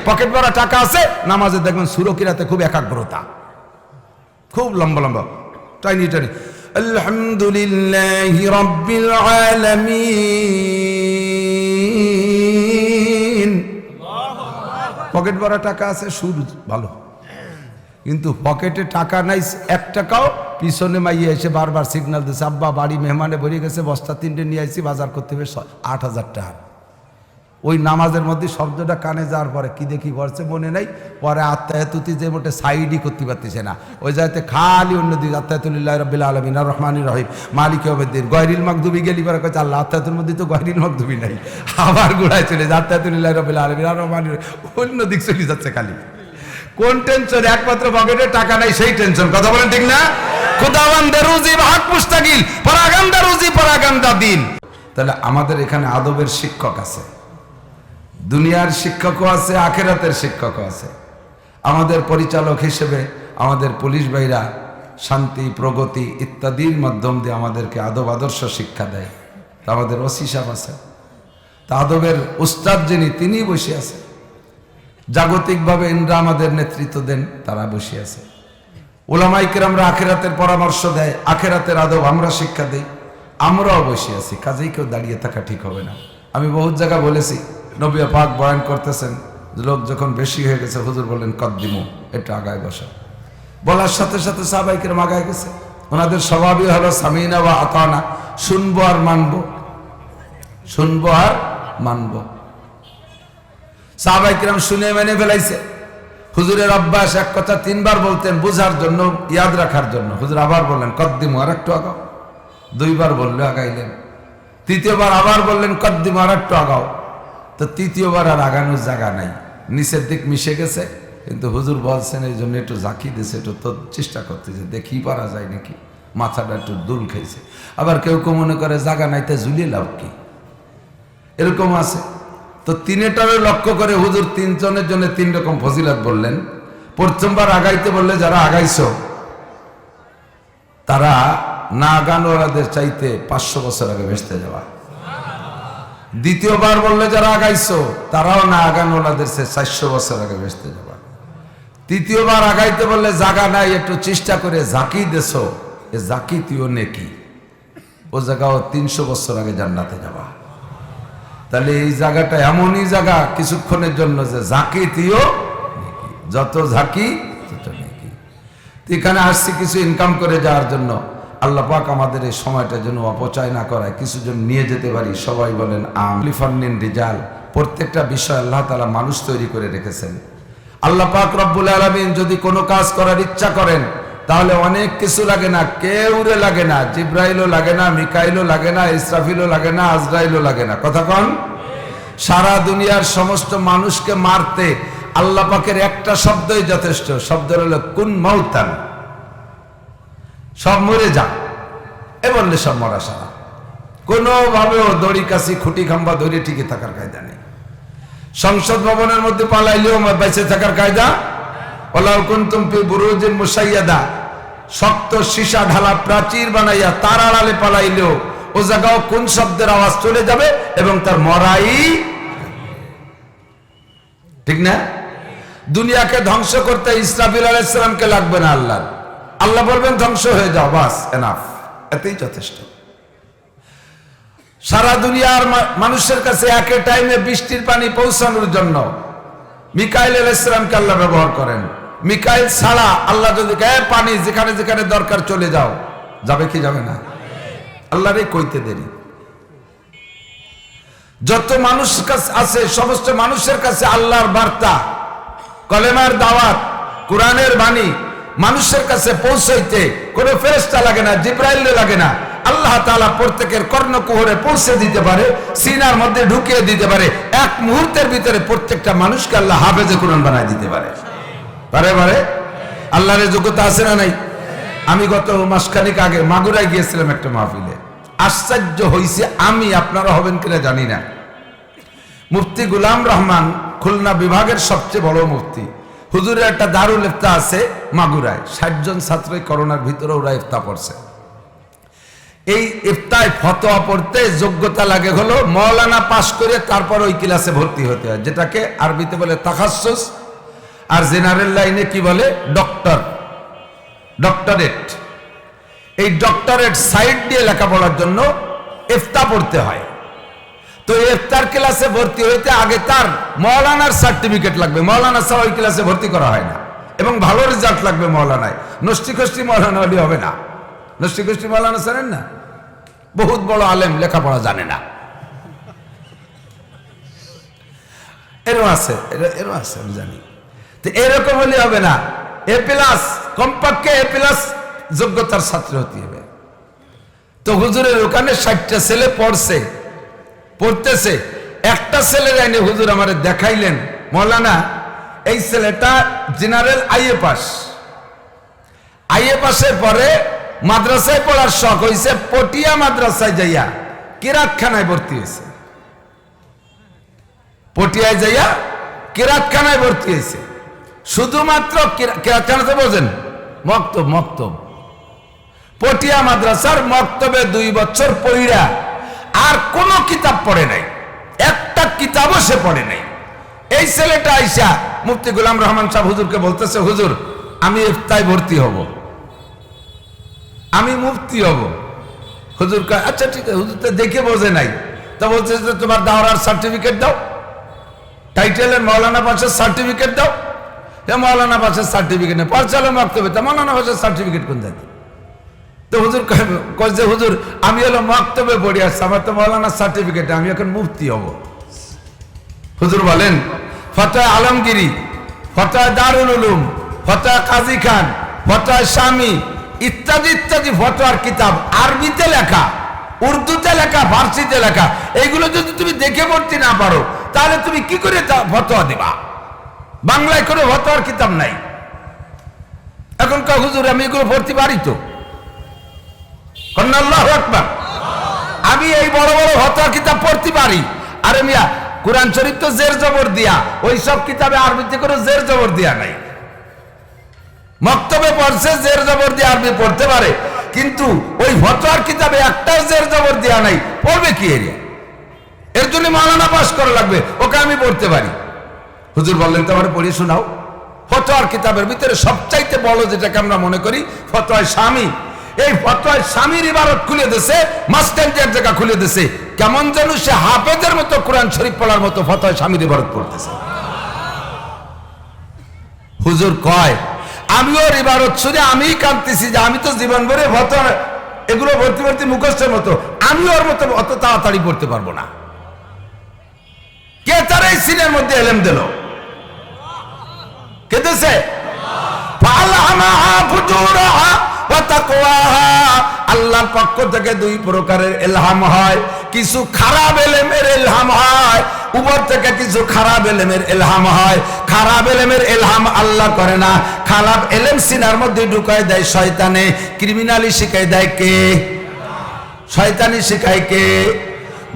Pocket ভরা টাকা আছে, নামাজে দেখবেন সুরকিরাতে খুব একাগ্রতা, খুব লম্বা লম্বা টাইনি টাইনি আলহামদুলিল্লাহি রাব্বিল আলামিন। পকেট ভরা টাকা আছে, সুর ভালো, কিন্তু পকেটে টাকা নাই এক টাকাও। পিছনে মাইয়ে এসে বারবার সিগন্যাল দিচ্ছে, আব্বা বাড়ি মেহমানে ভরে গেছে, বস্তা 3টে নিয়ে আসছি, বাজার করতে হবে 8,000 টাকা। ওই নামাজের মধ্যে শব্দটা কানে যাওয়ার পরে কি দেখি বলছে মনে নাই, পরে আত্মায়াতুতি যে মোটে সাইডই করতে পারতেছে না, ওই জায়গাতে খালি অন্য দিকে আত্মায়াতুলিল্লাহি রাব্বিল আলামিন আর রহমানির রহিম মালিক ইয়াউমিদ্দিন। গয়রিল মাগদুবি গেলি পরে কইছে আল্লাহ আত্মায়াতুর মধ্যে তো গয়রিল মাগদুবি নাই, আবার গোড়ায় চলে যায় আত্মায়াতুলিল্লাহি রাব্বিল আলামিন আর রহমানির রহিম, অন্য দিক চলে যাচ্ছে খালি। কোন টেনশন? একমাত্র পকেটে টাকা নাই সেই টেনশন। কথা বলেন ঠিক না? খুদাওয়ান্দে রুজি ভাগ মুস্তাকিল, পরাগান্দা রুজি পরাগান্দা দিন। তাহলে আমাদের এখানে আদবের শিক্ষক আছে, দুনিয়ার শিক্ষকও আছে, আখেরাতের শিক্ষকও আছে। আমাদের পরিচালক হিসেবে আমাদের পুলিশ ভাইরা শান্তি, প্রগতি ইত্যাদির মাধ্যম দিয়ে আমাদেরকে আদব আদর্শ শিক্ষা দেয়। তা আমাদের ওসি সাহেব আছে, তা আদবের উস্তাদ যিনি তিনি বসে আছে। জাগতিকভাবে ইন্দ্রা আমাদের নেতৃত্ব দেন, তারা বসে আছে। উলামায়ে কেরামরা আখেরাতের পরামর্শ দেয়, আখেরাতের আদব আমরা শিক্ষা দেই, আমরাও বসে আছি। কাজেই কেউ দাঁড়িয়ে থাকা ঠিক হবে না। আমি বহুত জায়গা বলেছি, নবী পাক বয়ান করতেছেন, লোক যখন বেশি হয়ে গেছে হুজুর বললেন কদ্দিমু, একটু আগায় বসা। বলার সাথে সাথে সাহাবায়ে কেরাম আগায় গেছে। ওনাদের স্বভাবই হলো সামিনা ওয়া আতানা, শুনবো আর মানবো, শুনবো আর মানবো। সাহাবায়ে কেরাম শুনে মেনে ফেলাইছে। হুজুরের অভ্যাস এক কথা 3 বার বলতেন, বুঝার জন্য, ইয়াদ রাখার জন্য। হুজুর আবার বললেন কদ্দিমু, আর একটু আগাও। 2 বার বললে আগাইলেন। 3য় বার আবার বললেন কদ্দিমু, আর একটু আগাও। তো 3য় আর আগানোর জায়গা নাই, নিচের দিক মিশে গেছে। কিন্তু হুজুর বলছেন এই জন্য একটু জাকি দিয়েছে, একটু তো চেষ্টা করতেছে, দেখি পারা যায় নাকি। মাথাটা একটু দুল খাইছে। আবার কেউ কেউ মনে করে জায়গা নাইতে ঝুলিয়ে লাভ কি, এরকম আছে। তো 3টারে লক্ষ্য করে হুজুর 3 জনের জন্য 3 রকম ফজিলত বললেন। প্রথমবার আগাইতে বললে যারা আগাইছো তারা না আগানোয়ালাদের চাইতে 500 বছর আগে ভেস্তে যাওয়া। 2য়বার বললে যারা আগাইছো তারাও না আগানোয়ালাদের চেয়ে 400 বছর আগে ভেস্তে যাওয়া। 3য়বার আগাইতে বললে জাগা নাই, একটু চেষ্টা করে জাকি দেছো, এ জাকি তুইও নেকি, ও জায়গাও 300 বছর আগে জান্নাতে যাওয়া। তাহলে এই জায়গাটা এমনই জায়গা কিছুক্ষণের জন্য যে ঝাঁকি তুইও যত ঝাঁকি তত নেকি। এখানে আসছি কিছু ইনকাম করে যাওয়ার জন্য। আল্লাহ পাক আমাদের এই সময়টা যেন অপচয় না করায়, কিছু জন নিয়ে যেতে পারি। সবাই বলেন আমিফান্নিন রিজাল। প্রত্যেকটা বিষয় আল্লাহ তাআলা মানুষ তৈরি করে রেখেছেন। আল্লাহ পাক রব্বুল আলামিন যদি কোনো কাজ করার ইচ্ছা করেন তাহলে অনেক কিছু লাগে না, কেউরে লাগে না, জিব্রাইলও লাগে না, মিকাইলও লাগে না, ইসরাফিলও লাগে না, আজরাইলও লাগে না। কথা কন? সারা দুনিয়ার সমস্ত মানুষকে মারতে আল্লাহ পাকের একটা শব্দই যথেষ্ট। শব্দ হলো কুন মাউতান, সব মরে যা, এ বললে সব মরা সারা। কোনোভাবেও দড়ি কাছি খুঁটি খাম্বা ধরে টিকে থাকার কায়দা নেই। সংসদ ভবনের মধ্যে পালাইলেও বেঁচে থাকার কায়দা। ওয়ালাউ কুনতুম ফি বুরুজিন মুশাইয়াদা, শক্ত সীসা ঢালা প্রাচীর বানাইয়া তার আড়ালে পালাইলেও ও জায়গাও কোন শব্দের আওয়াজ চলে যাবে এবং তার মরাই, ঠিক না? দুনিয়াকে ধ্বংস করতে ইসরাফিল আলাইহিস সালামকে লাগবে না আল্লাহ। আল্লাহ বলবেন ধ্বংস হয়ে যাও, বাস, এনাফ, এতেই যথেষ্ট। সারা দুনিয়ার মানুষের কাছে একে টাইমে বৃষ্টির পানি পৌঁছানোর জন্য মিকাইল আলাইহিস সালামকে আল্লাহ ব্যবহার করেন। মিকাইল ছাড়া আল্লাহ যদি পানি যেখানে যেখানে দরকার চলে যাও, যাবে কি যাবে না? আল্লাহরই কইতে দেরি। যত মানুষ আছে সমস্ত মানুষের কাছে আল্লাহর বার্তা, কলেমার দাওয়াত, কোরআনের বাণী মানুষের কাছে পৌঁছাইতে কোনো ফেরেশতা লাগে না, জিব্রাইল লাগে না। আল্লাহ তাআলা প্রত্যেকের কর্ণকুহরে পৌঁছে দিতে পারে, সিনার মধ্যে ঢুকিয়ে দিতে পারে। এক মুহূর্তের ভিতরে প্রত্যেকটা মানুষকে আল্লাহ হাফেজে কোরআন বানায় দিতে পারে। পারে পারে? আল্লাহর যোগ্যতা আছে না নাই? আমি গত মাসখানেক আগে মাগুরায় গিয়েছিলাম একটা মাহফিলে। আশ্চর্য হইছে আমি, আপনারা হবেন কিনা জানি না। মুফতি গোলাম রহমান খুলনা বিভাগের সবচেয়ে বড় মুফতি, হুজুরের একটা দারুল ইফতা আছে মাগুরায়। 60 জন ছাত্রই করোনার ভিতরে ওরা ইফতা পড়ছে। এই ইফতায় ফতোয়া পড়তে যোগ্যতা লাগে হলো মৌলানা পাশ করে তারপর ওই ক্লাসে ভর্তি হতে হয়, যেটাকে আরবিতে বলে তাখাসসুস, আর জেনারেল লাইনে কি বলে ডক্টরেট। এই ডক্টরেট সাইড দিয়ে লেখাপড়ার জন্য ইফতা পড়তে হয়। তো ইফতার ক্লাসে ভর্তি হইতে আগে তার মৌলানার সার্টিফিকেট লাগবে, মৌলানা ছাড়া ওই ক্লাসে ভর্তি করা হয় না। এবং ভালো রেজাল্ট লাগবে মৌলানায়, নষ্টি খষ্টি মৌলানা হলে হবে না। নষ্টি খষ্টি মৌলানা জানেন না, বহুত বড় আলেম লেখাপড়া জানে না, এরও আছে আমি জানি। তো এরকম হলে হবে না, এ প্লাস, কমপক্ষে এ প্লাস যোগ্যতার ছাত্র হতে হবে। তো হুজুরের ওখানে 60টা ছেলে পড়তেছে, একটা ছেলের আইনে হুজুর আমারে দেখাইলেন, মৌলানা এই ছেলেটা জেনারেল আইএ পাসের পরে মাদ্রাসায় পড়ার শখ হয়েছে, পটিয়া মাদ্রাসায় যাইয়া কিরাতখানায় ভর্তি হয়েছে, পটিয়ায় যাইয়া কিরাতখানায় ভর্তি হয়েছে। শুধুমাত্র কিরাতখানাতে বোঝেন মক্তব পটিয়া মাদ্রাসার মক্তবে 2 বছর পড়িয়া আর কোন কিতাব পড়ে নাই, একটা কিতাবও সে পড়ে নাই। এই ছেলেটা আইসা মুফতি গোলাম রহমান সাহেব হুজুরকে বলতেছে, হুজুর আমি ইফতায় ভর্তি হব, আমি মুফতি হব। হুজুর কয় আচ্ছা ঠিক আছে, হুজুর তো দেখে বোঝে নাই, তা বলছে যে তোমার দাওরার সার্টিফিকেট দাও, টাইটেলের মৌলানা পাশের সার্টিফিকেট দাও। মৌলানা পাশের সার্টিফিকেট নেই, পড়ছালো মক্তবে, তা মৌলানা পাশের সার্টিফিকেট কোন জাতি? তো হুজুর কয়েছে, হুজুর আমি হলো মক্তবে পড়ি আসছি, আমার তো মৌলানার সার্টিফিকেট, আমি এখন মুফতি হব। হুজুর বলেন ফতোয়া আলমগিরি, ফতোয়া দারুল উলুম, ফতোয়া কাজী খান, ফতোয়া স্বামী ইত্যাদি ইত্যাদি ফতোয়ার কিতাব আরবিতে লেখা, উর্দুতে লেখা, ফার্সিতে লেখা, এইগুলো যদি তুমি দেখে পড়তে না পারো তাহলে তুমি কি করে ফতোয়া দেবা? বাংলায় কোনো ফতোয়ার কিতাব নাই। এখন কা হুজুর আমি এগুলো পড়তে পারি তো? আল্লাহু আকবার। আমি এই বড় বড় ফতোয়া কিতাব পড়তে পারি। আরে মিয়া, কুরআন শরীফ তো জের জবর দিয়া, ওই সব কিতাবে আরবিতে কোনো জের জবর দিয়া নাই। মক্তবে পড়ছে, জের জবর দিয়ে আরবি পড়তে পারে, কিন্তু ওই ফতোয়ার কিতাবে একটাও জের জবর দেয়া নাই, পড়বে কি এরিয়া? এর জন্য মাওলানা পাস করা লাগবে, ওকে আমি পড়তে পারি। হুজুর বললেন তোমার পড়ি শোনাও। ফতোয়ার কিতাবের ভিতরে সবচাইতে বড় যেটাকে আমরা মনে করি ফতোয়া স্বামী, এই ফতোয়া স্বামীর ইবারত খুলে দিয়েছে, মাস্টারদের জায়গা খুলে দিয়েছে, কেমন যেন সে হাফেজের মতো কোরআন শরীফ পড়ার মতো ফতোয়া স্বামীর ইবারত পড়তেছে। হুজুর কয় আমিও ইবারত শুনে আমি কাঁদতেছি যে আমি তো জীবন ভরে ফতোয়া এগুলো ভর্তি মুখস্থের মতো, আমি ওর মতো অত তাড়াতাড়ি পড়তে পারবো না। কে তার এই সিনের মধ্যে এলেম দিল? কে দিছে? আল্লাহর পক্ষ থেকে 2 প্রকারের ইলহাম হয়, কিছু খারাপ এলেমের ইলহাম হয়, উপর থেকে কিছু খারাপ এলেমের ইলহাম হয়। খারাপ এলেমের ইলহাম আল্লাহ করে না, খারাপ এলেম সিনার মধ্যে ঢুকায় দেয় শয়তানে। ক্রিমিনালি শিখাই দেয় কে? শয়তানি শিখায় কে?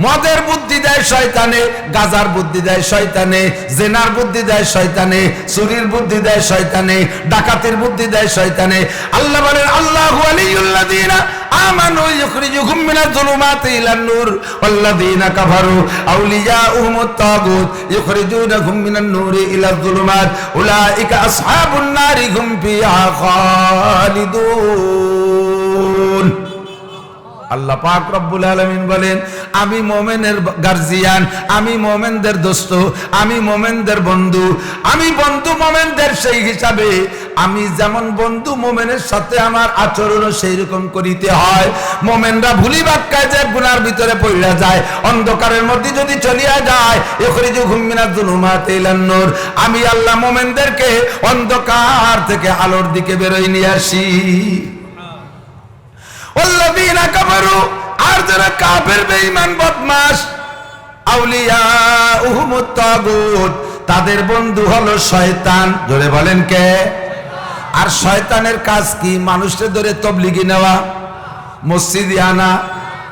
মদের বুদ্ধি দেয় শয়তানে, গাজার বুদ্ধি দেয় শয়তানে, জেনার বুদ্ধি দেয় শয়তানে, চুরির বুদ্ধি দেয় শয়তানে, ডাকাতির বুদ্ধি দেয় শয়তানে। আল্লাহ বলেন আল্লাহু ওয়ালিয়ুল্লাযীনা আমানু ইখরিজুহুম মিনাজ যুলুমাতি ইলান নূর ওয়াল্লাযীনা কাফারু আউলিয়াউহুমুত তাগুত ইখরিজুনাহুম মিনান নূরি ইলাজ যুলুমাত উলাইকা আসহাবুন নারি হুম ফিহা খালিদুন। আল্লাহ পাক রব্বুল আলামিন বলেন আমি মোমেনের গার্জিয়ান, আমি মোমেনদের দোস্ত, আমি মোমেনদের বন্ধু, আমি বন্ধু মোমেনদের সেই হিসাবে আমি যেমন বন্ধু মোমেনের সাথে আমার আচরণ সেই রকম করিতে হয়। মোমেনরা ভুলি বাক্কায় যে গুনার ভিতরে পড়িয়া যায়, অন্ধকারের মধ্যে যদি চলিয়া যায়, ইখরিজুহুম মিনাজ যুলুমাতি ইলান নূর, আমি আল্লাহ মোমেনদেরকে অন্ধকার থেকে আলোর দিকে বেরোয় নিয়ে আসি। ওয়াল্লাযীনা কাফারু, আর যারা কাফের বেঈমান বদমাশ, আউলিয়াউহুমুত তাগুত, তাদের বন্ধু হলো শয়তান। জোরে বলেন কে? আর শয়তানের কাজ কি? মানুষকে ধরে তবলিগি নেওয়া, মসজিদে আনা,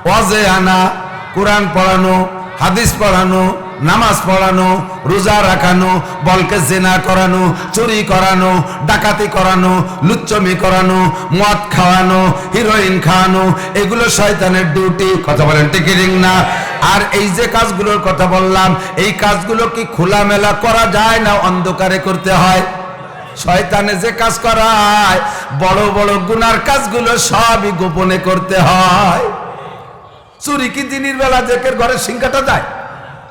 ওয়াজে আনা, কোরআন পড়ানো, হাদিস পড়ানো, নামাজ পড়ানো, রোজা রাখানো, বলকে জেনা করানো, চুরি করানো, ডাকাতি করানো, লুচ্চমি করানো, মদ খাওয়ানো, হিরোইন খাওয়ানো, এগুলো শয়তানের ডিউটি। কথা বলেন ঠিক না? আর এই যে কাজগুলোর কথা বললাম, এই কাজগুলো কি খোলামেলা করা যায় না অন্ধকারে করতে হয়? শয়তানে যে কাজ করায়, বড় বড় গুনার কাজগুলো সবই গোপনে করতে হয়। চুরি কি দিনের বেলা জেকের ঘরে সিং কাটা যায়?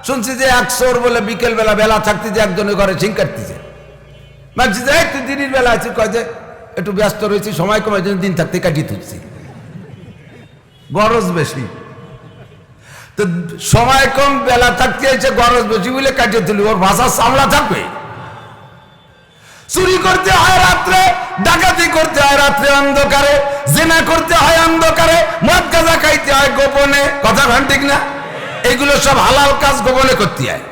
শুনছি যে এক চোর বলে বিকেল বেলা বেলা থাকতে যে একজনের ঘরে সিং কাটতেছে। মানছি যে তুই দিনের বেলা আছিস, কয় যে একটু ব্যস্ত রয়েছি, সময় কমে দিন থাকতে কাটিয়ে তুলছি, গরজ বেশি। তো সময় কম, বেলা থাকতে এসে গরজ বেশি বলে কাটিয়ে তুলি, ওর ভাষার চামড়া থাকবে। চুরি করতে হয় রাত্রে, ডাকাতি করতে হয় রাত্রে অন্ধকারে, জেনা করতে হয় অন্ধকারে, মদ গাঁজা খাইতে হয় গোপনে। কথা বলেন ঠিক না? এগুলো সব হালাল কাজ গোপনে করতে হয়।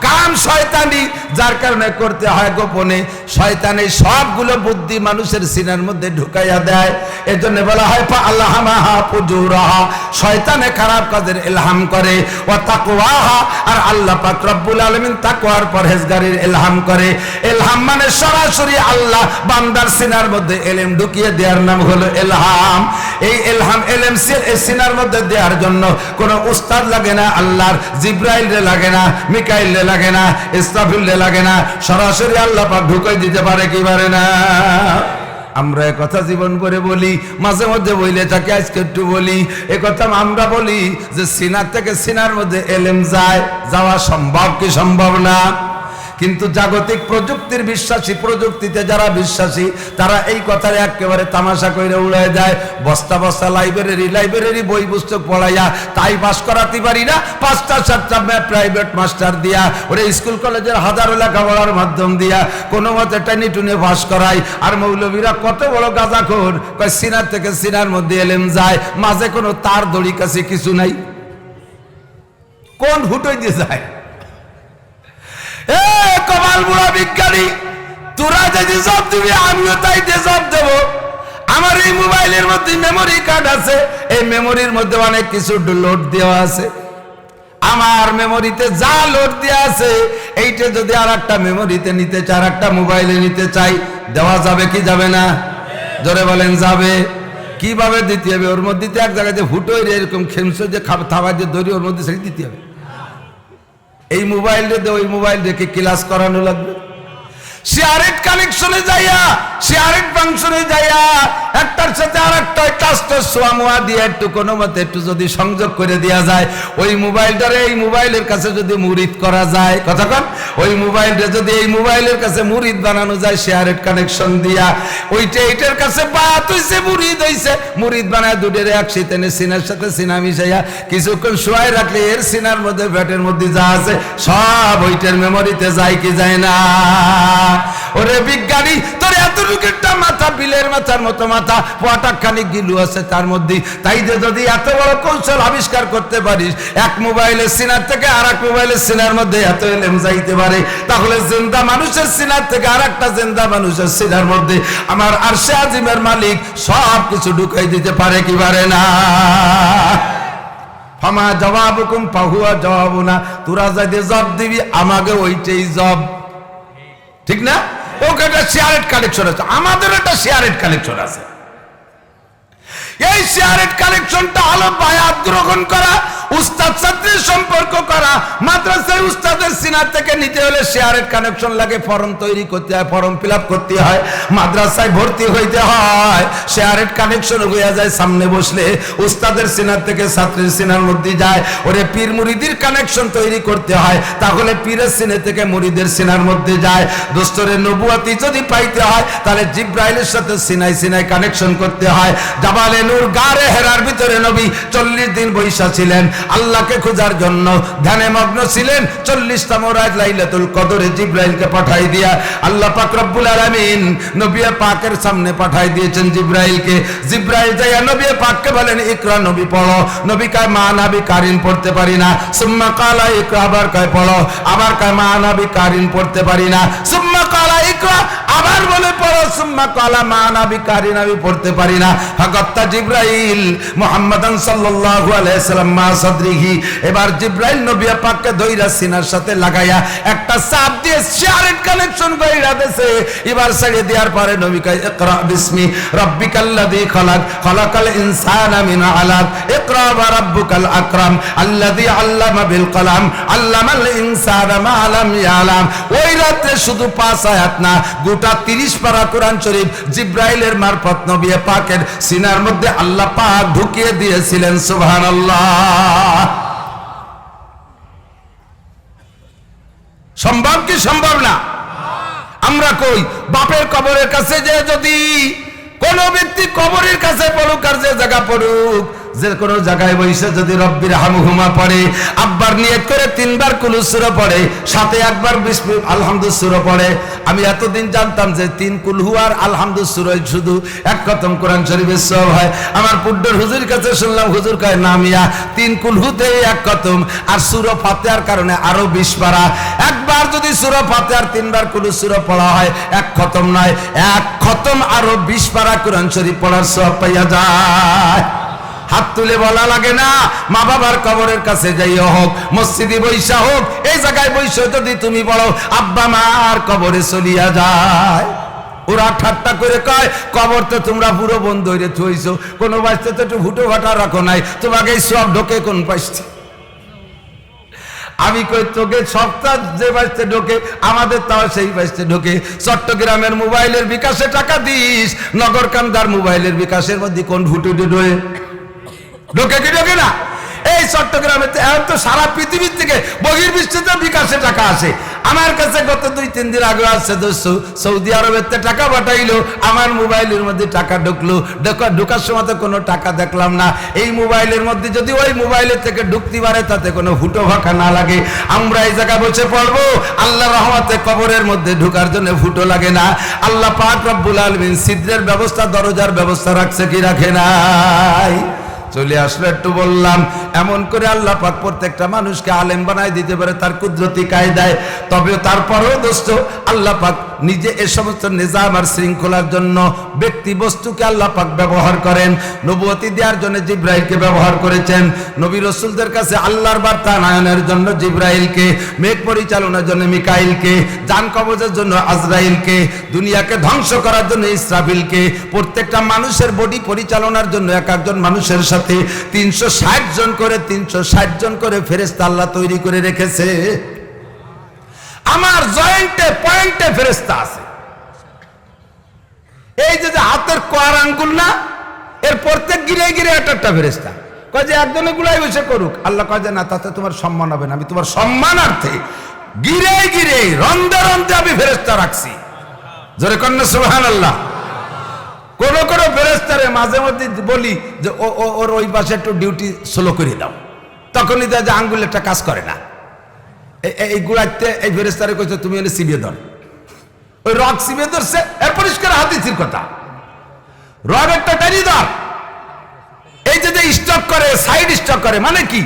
কাম শয়তানি, যার কারণে করতে হয় গোপনে। শয়তানি সবগুলো বুদ্ধি মানুষের সিনার মধ্যে ঢুকাইয়া দেয়। এজন্য বলা হয় ফাআলহামাহা ফুজুরাহা, শয়তানে খারাপ কাজের ইলহাম করে। ওয়া তাকওয়াহা, আর আল্লাহ পাক রব্বুল আলামিন তাকওয়ার পরহেজগারির ইলহাম করে। ইলহাম মানে সরাসরি আল্লাহ বান্দার সিনার মধ্যে ইলম ঢুকিয়ে দেওয়ার নাম হলো ইলহাম। এই ইলহাম ইলম সিনার মধ্যে দেওয়ার জন্য কোনো উস্তাদ লাগে না, আল্লাহর জিবরাইল রে লাগে না, মিকাইল রে লাগে না, ইসরাফিল রে লাগে না, সরাসরি আল্লাহ পাক ঢুকাই দিতে পারে কি পারে না? আমরা কথা জীবন করে বলি, মাঝে মধ্যে বইলে থাকি, আজকে একটু বলি। কথা আমরা বলি যে সিনার থেকে সিনার মধ্যে এলেম যায়, যাওয়া সম্ভব কি সম্ভব না? কিন্তু জাগতিক প্রযুক্তির বিশ্বাসী, প্রযুক্তিতে যারা বিশ্বাসী, তারা এই কথার একেবারে তামাশা করে উড়ায় যায়। বস্তা বস্তা লাইব্রেরি বই পুস্তক পড়াইয়া তাই পাস করাতে পারি না, 5টা-7টা প্রাইভেট মাস্টার দিয়া, ওরে স্কুল কলেজের হাজারো লেখাপড়ার মাধ্যম দিয়া কোনো মতে টানি টুনে পাস করাই। আর মৌলবীরা কত বড় গাঁজাখোর, কয় সিনার থেকে সিনার মধ্যে এলেম যায়, মাঝে কোনো তার দড়ি কাছে কিছু নাই, কোন হুটোই দিয়ে যায়। কমাল বুড়া বিজ্ঞানী, তোরা যদি জব দিবি আমিও তাই দিয়ে জব দেব। আমার এই মোবাইলের মধ্যে মেমোরি কার্ড আছে, এই মেমোরির মধ্যে অনেক কিছু লোড দেওয়া আছে। আমার মেমোরিতে যা লোড দেওয়া আছে, এইটা যদি আর একটা মেমোরিতে নিতে চাই, আর একটা মোবাইলে নিতে চাই, দেওয়া যাবে কি যাবে না? জোরে বলেন যাবে। কিভাবে দিতে হবে? ওর মধ্যে এক জায়গায় যে ফুটোই এরকম খেমসো যে খাবার যে দড়ি, ওর মধ্যে সেটা দিতে হবে। এই মোবাইল রে ওই মোবাইল রেখে ক্লাস করানো লাগবে। শেয়ারেট কানেকশনে যাইয়া, শেয়ারেট ফাংশনে যাইয়া একটার সাথে আর একটা কাস্টর সোয়ামোয়া দিয়ে একটু কোনো মতে একটু যদি সংযোগ করে দেওয়া যায়, ওই মোবাইলটারে এই মোবাইলের কাছে যদি মুরিদ করা যায়, কথা কন, ওই মোবাইলটা যদি এই মোবাইলের কাছে মুরিদ বানানো যায় শেয়ারেট কানেকশন দিয়া, ওইটা এইটার কাছে বাত হইছে, মুরিদ হইছে, মুরিদ বানায় দুটের একসাথে সিনার সাথে সিনা মিশাইয়া কিছুক্ষণ শোয়াই রাখলে এর সিনার মধ্যে ব্যাটের মধ্যে যা আছে সব ওইটার মেমোরিতে যায় কি যায় না? ওরে বিজ্ঞানী, তোর এতটুকুটা মাথা, বিলের মাথার মতো মাথা, পটাখানি গিলু আছে তার মধ্যে, তাই যে যদি এত বড় কৌশল আবিষ্কার করতে পারিস, এক মোবাইলের সিনার থেকে আর এক মোবাইলের সিনার মধ্যে এত এলেম যাইতে পারে, তাহলে জিন্দা মানুষের সিনার থেকে আর একটা জিন্দা মানুষের সিনার মধ্যে আমার আরশে আজিমের মালিক সব কিছু ঢুকাই দিতে পারে কি পারে না? ফামা জবাবুকুম ফাহুয়া জবাবুনা, তোরা যদি জব দিবি আমাকে ওইটাই জব, ঠিক না? ওকে একটা শেয়ারেট কালেকশন আছে, আমাদের একটা শেয়ারেট কালেকশন আছে। এই শেয়ারেট কালেকশনটা হলো বায়াত গ্রহণ করা, উস্তাদ ছাত্রের সম্পর্ক করা। মাদ্রাসায় উস্তাদের সিনার থেকে নিতে হলে শেয়ারেট কানেকশন লাগে, ফর্ম তৈরি করতে হয়, ফর্ম ফিল আপ করতে হয়, মাদ্রাসায় ভর্তি হইতে হয়, শেয়ারেট কানেকশন হইয়া যায়। সামনে বসলে উস্তাদের সিনার থেকে ছাত্রের সিনার মধ্যে যায়। ওরে পীর মুরিদির কানেকশন তৈরি করতে হয়, তাহলে পীরের সিনে থেকে মুরিদের সিনার মধ্যে যায়। দোস্তরের নবুয়তি যদি পাইতে হয়, তাহলে জিব্রাইলের সাথে সিনাই সিনাই কানেকশন করতে হয়। জাবালে নূর গারে হেরার ভিতরে নবী 40 দিন বৈশা ছিলেন, আল্লাহকে খোঁজার জন্য ধ্যানে মগ্ন ছিলেন। 40তম রাত লাইলাতুল কদরে জিব্রাইলকে পাঠাই দিয়া আল্লাহ পাক রব্বুল আলামিন নবী পাকের সামনে পাঠাই দিয়েছেন জিব্রাইলকে। জিব্রাইল যাইয়া নবী পাককে বলেন ইকরা, নবী পড়ো। নবী কয় মা নাবি কারিন পড়তে পারি না। সুম্মা কালা ইকরা, আবার কয় পড়ো, আবার কয় মা নাবি কারিন পড়তে পারি না। সুম্মা কালা ইকরা, আবার বলে পড়ো সুম্মা কালা মা নবী কারিন, আমি পড়তে পারি না। ফাকাত্তা জিব্রাইল মুহাম্মাদান সাল্লাল্লাহু আলাইহি সাল্লাম মা সাদরিহি, এবার জিব্রাইল নবী পাককে ধইরা সিনার সাথে লাগাইয়া একটা চাপ দিয়ে শেয়ারেট কানেকশন কইরা দেছে। এবার ছেড়ে দেওয়ার পরে নবী কয় ইকরা বিসমি রাব্বিকাল্লাযী খালাক, খালাকাল ইনসানা মিন আলাক, ইকরা ওয়া রাব্বুকাল আকরাম আল্লাযী আল্লামা বিল কলম আল্লামাল ইনসানা মা লাম ইয়ালাম। ওই রাতে শুধু 5 আয়াত না, গোটা 30 পারা কোরআন শরীফ জিব্রাইলের মারফত নবী পাকের সিনার মধ্যে আল্লাহ পাক ঢুকিয়ে দিয়েছিলেন। সুবহানাল্লাহ। সম্ভব কি সম্ভব না? আমরা কই বাপের কবরের কাছে যে যদি কোন ব্যক্তি কবরের কাছে পড়ুক আর যে জায়গা পড়ুক, যে কোনো জায়গায় বসে যদি রব্বির হামহুমা পড়ে, আব্বার নিয়ত করে 3 বার কুল সূরা পড়ে, সাথে একবার বিসমিল্লাহ আলহামদু সূরা পড়ে। আমি এতদিন জানতাম যে 3 কুলহু আর আলহামদু সূরা শুধু এক খতম কোরআন শরীফের সওয়াব হয়। আমার পুড্ডর হুজুর কাছে শুনলাম, হুজুর কয় না মিয়া, 3 কুলহুতে এক খতম, আর সূরা ফাতিহার কারণে আরো 20 পারা। একবার যদি সূরা ফাতিহার 3 বার কুল সূরা পড়া হয়, এক খতম নয়, এক খতম আরো 20 পারা কোরআন শরীফ পড়ার সওয়াব পাইয়া যায়। হাত তুলে বলা লাগে না, মা বাবার কবরের কাছে যাইও হোক, মসজিদে বৈশা হোক, এই জায়গায় বৈশা যদি তুমি বলো আব্বা মার কবরে চলিয়া যায়। ওরা ঠাট্টা করে কয় কবর তো তোমরা পুরো বন্ধ হইরে থইছো, কোনো বাঁচতে তো একটু ফুটো ফাটা রাখো নাই, তোমাকে এই সব ঢোকে কোন পাইছে? আমি কই তোকে সপ্তাহ যে বাঁচতে ঢোকে, আমাদের তাও সেই বাঁচতে ঢোকে। চট্টগ্রামের মোবাইলের বিকাশে টাকা দিস, নগরকান্দার মোবাইলের বিকাশের মধ্যে কোন ফুটো ঢোকে? ঢোকে কি ঢোকে না? এই চট্টগ্রামে তো সারা পৃথিবীর থেকে বহির্বিশ্বে বিকাশে টাকা আসে। আমার কাছে গত 2-3 দিন আগে আসছে দোস্ত, সৌদি আরবের টাকা পাঠাইলো, আমার মোবাইলের মধ্যে টাকা ঢুকলো। ঢোকার সময় তো কোনো টাকা দেখলাম না। এই মোবাইলের মধ্যে যদি ওই মোবাইলের থেকে ঢুকতে পারে, তাতে কোনো ফুটো ফাঁকা না লাগে। আমরা এই জায়গায় বসে পড়বো, আল্লাহ রহমতে কবরের মধ্যে ঢোকার জন্য ফুটো লাগে না। আল্লাহ পাক রব্বুল আলামিন ছিদ্রের ব্যবস্থা, দরজার ব্যবস্থা রাখছে কি রাখে নাই? চলে আসলো একটু বললাম, এমন করে আল্লাহ পাক প্রত্যেকটা মানুষকে আলেম বানায় দিতে পারে তার কুদরতি কায়দায়। তবে তারপরেও দোস্ত আল্লাহ পাক নিজে এ সমস্ত নিজাম আর শৃঙ্খলার জন্য ব্যক্তি বস্তুকে আল্লাহ পাক ব্যবহার করেন। নবুয়তি দেওয়ার জন্য জিব্রাইলকে ব্যবহার করেছেন, নবী রাসূলদের কাছে আল্লাহর বার্তা আনয়নের জন্য জিব্রাইলকে, মেঘ পরিচালনার জন্য মিকাইলকে, জান কবজের জন্য আজরাইলকে, দুনিয়াকে ধ্বংস করার জন্য ইসরাফিলকে, প্রত্যেকটা মানুষের বডি পরিচালনার জন্য এক একজন মানুষের সাথে 360 জন করে ফেরেশতা আল্লাহ তৈরি করে রেখেছে। আমার জয়েন্টে পয়েন্টে ফেরেশতা আছে। এই যে হাতের কোয়ার আঙ্গুল না, এর প্রত্যেক গিরে গিরে একটা ফেরেশতা। কয় যে একজনে গুলাই বসে করুক, আল্লাহ কয় যে না, তাতে তোমার সম্মান হবে না, আমি তোমার সম্মানার্থে গিরে গিরে রন্ধে রন্ধে আমি ফেরেশতা রাখছি। জোরে কন্যা সুবহানাল্লাহ। কোন কোন ফেরেশতারে মাঝে মধ্যে বলি যে ওর ওই পাশে একটু ডিউটি স্লো করে দাও, তখনই দেয় যে আঙ্গুল একটা কাজ করে না। এই গুড়াইতে এই ফেরেশতারে কইছে তুমি এনে সিবিয়ে ধর, ওই রক সিবিয়ে ধরছে, এর পরিষ্কার হাদিসের কথা, রক একটা টানি ধর। এই যে স্টক করে, সাইড স্টক করে, মানে কি?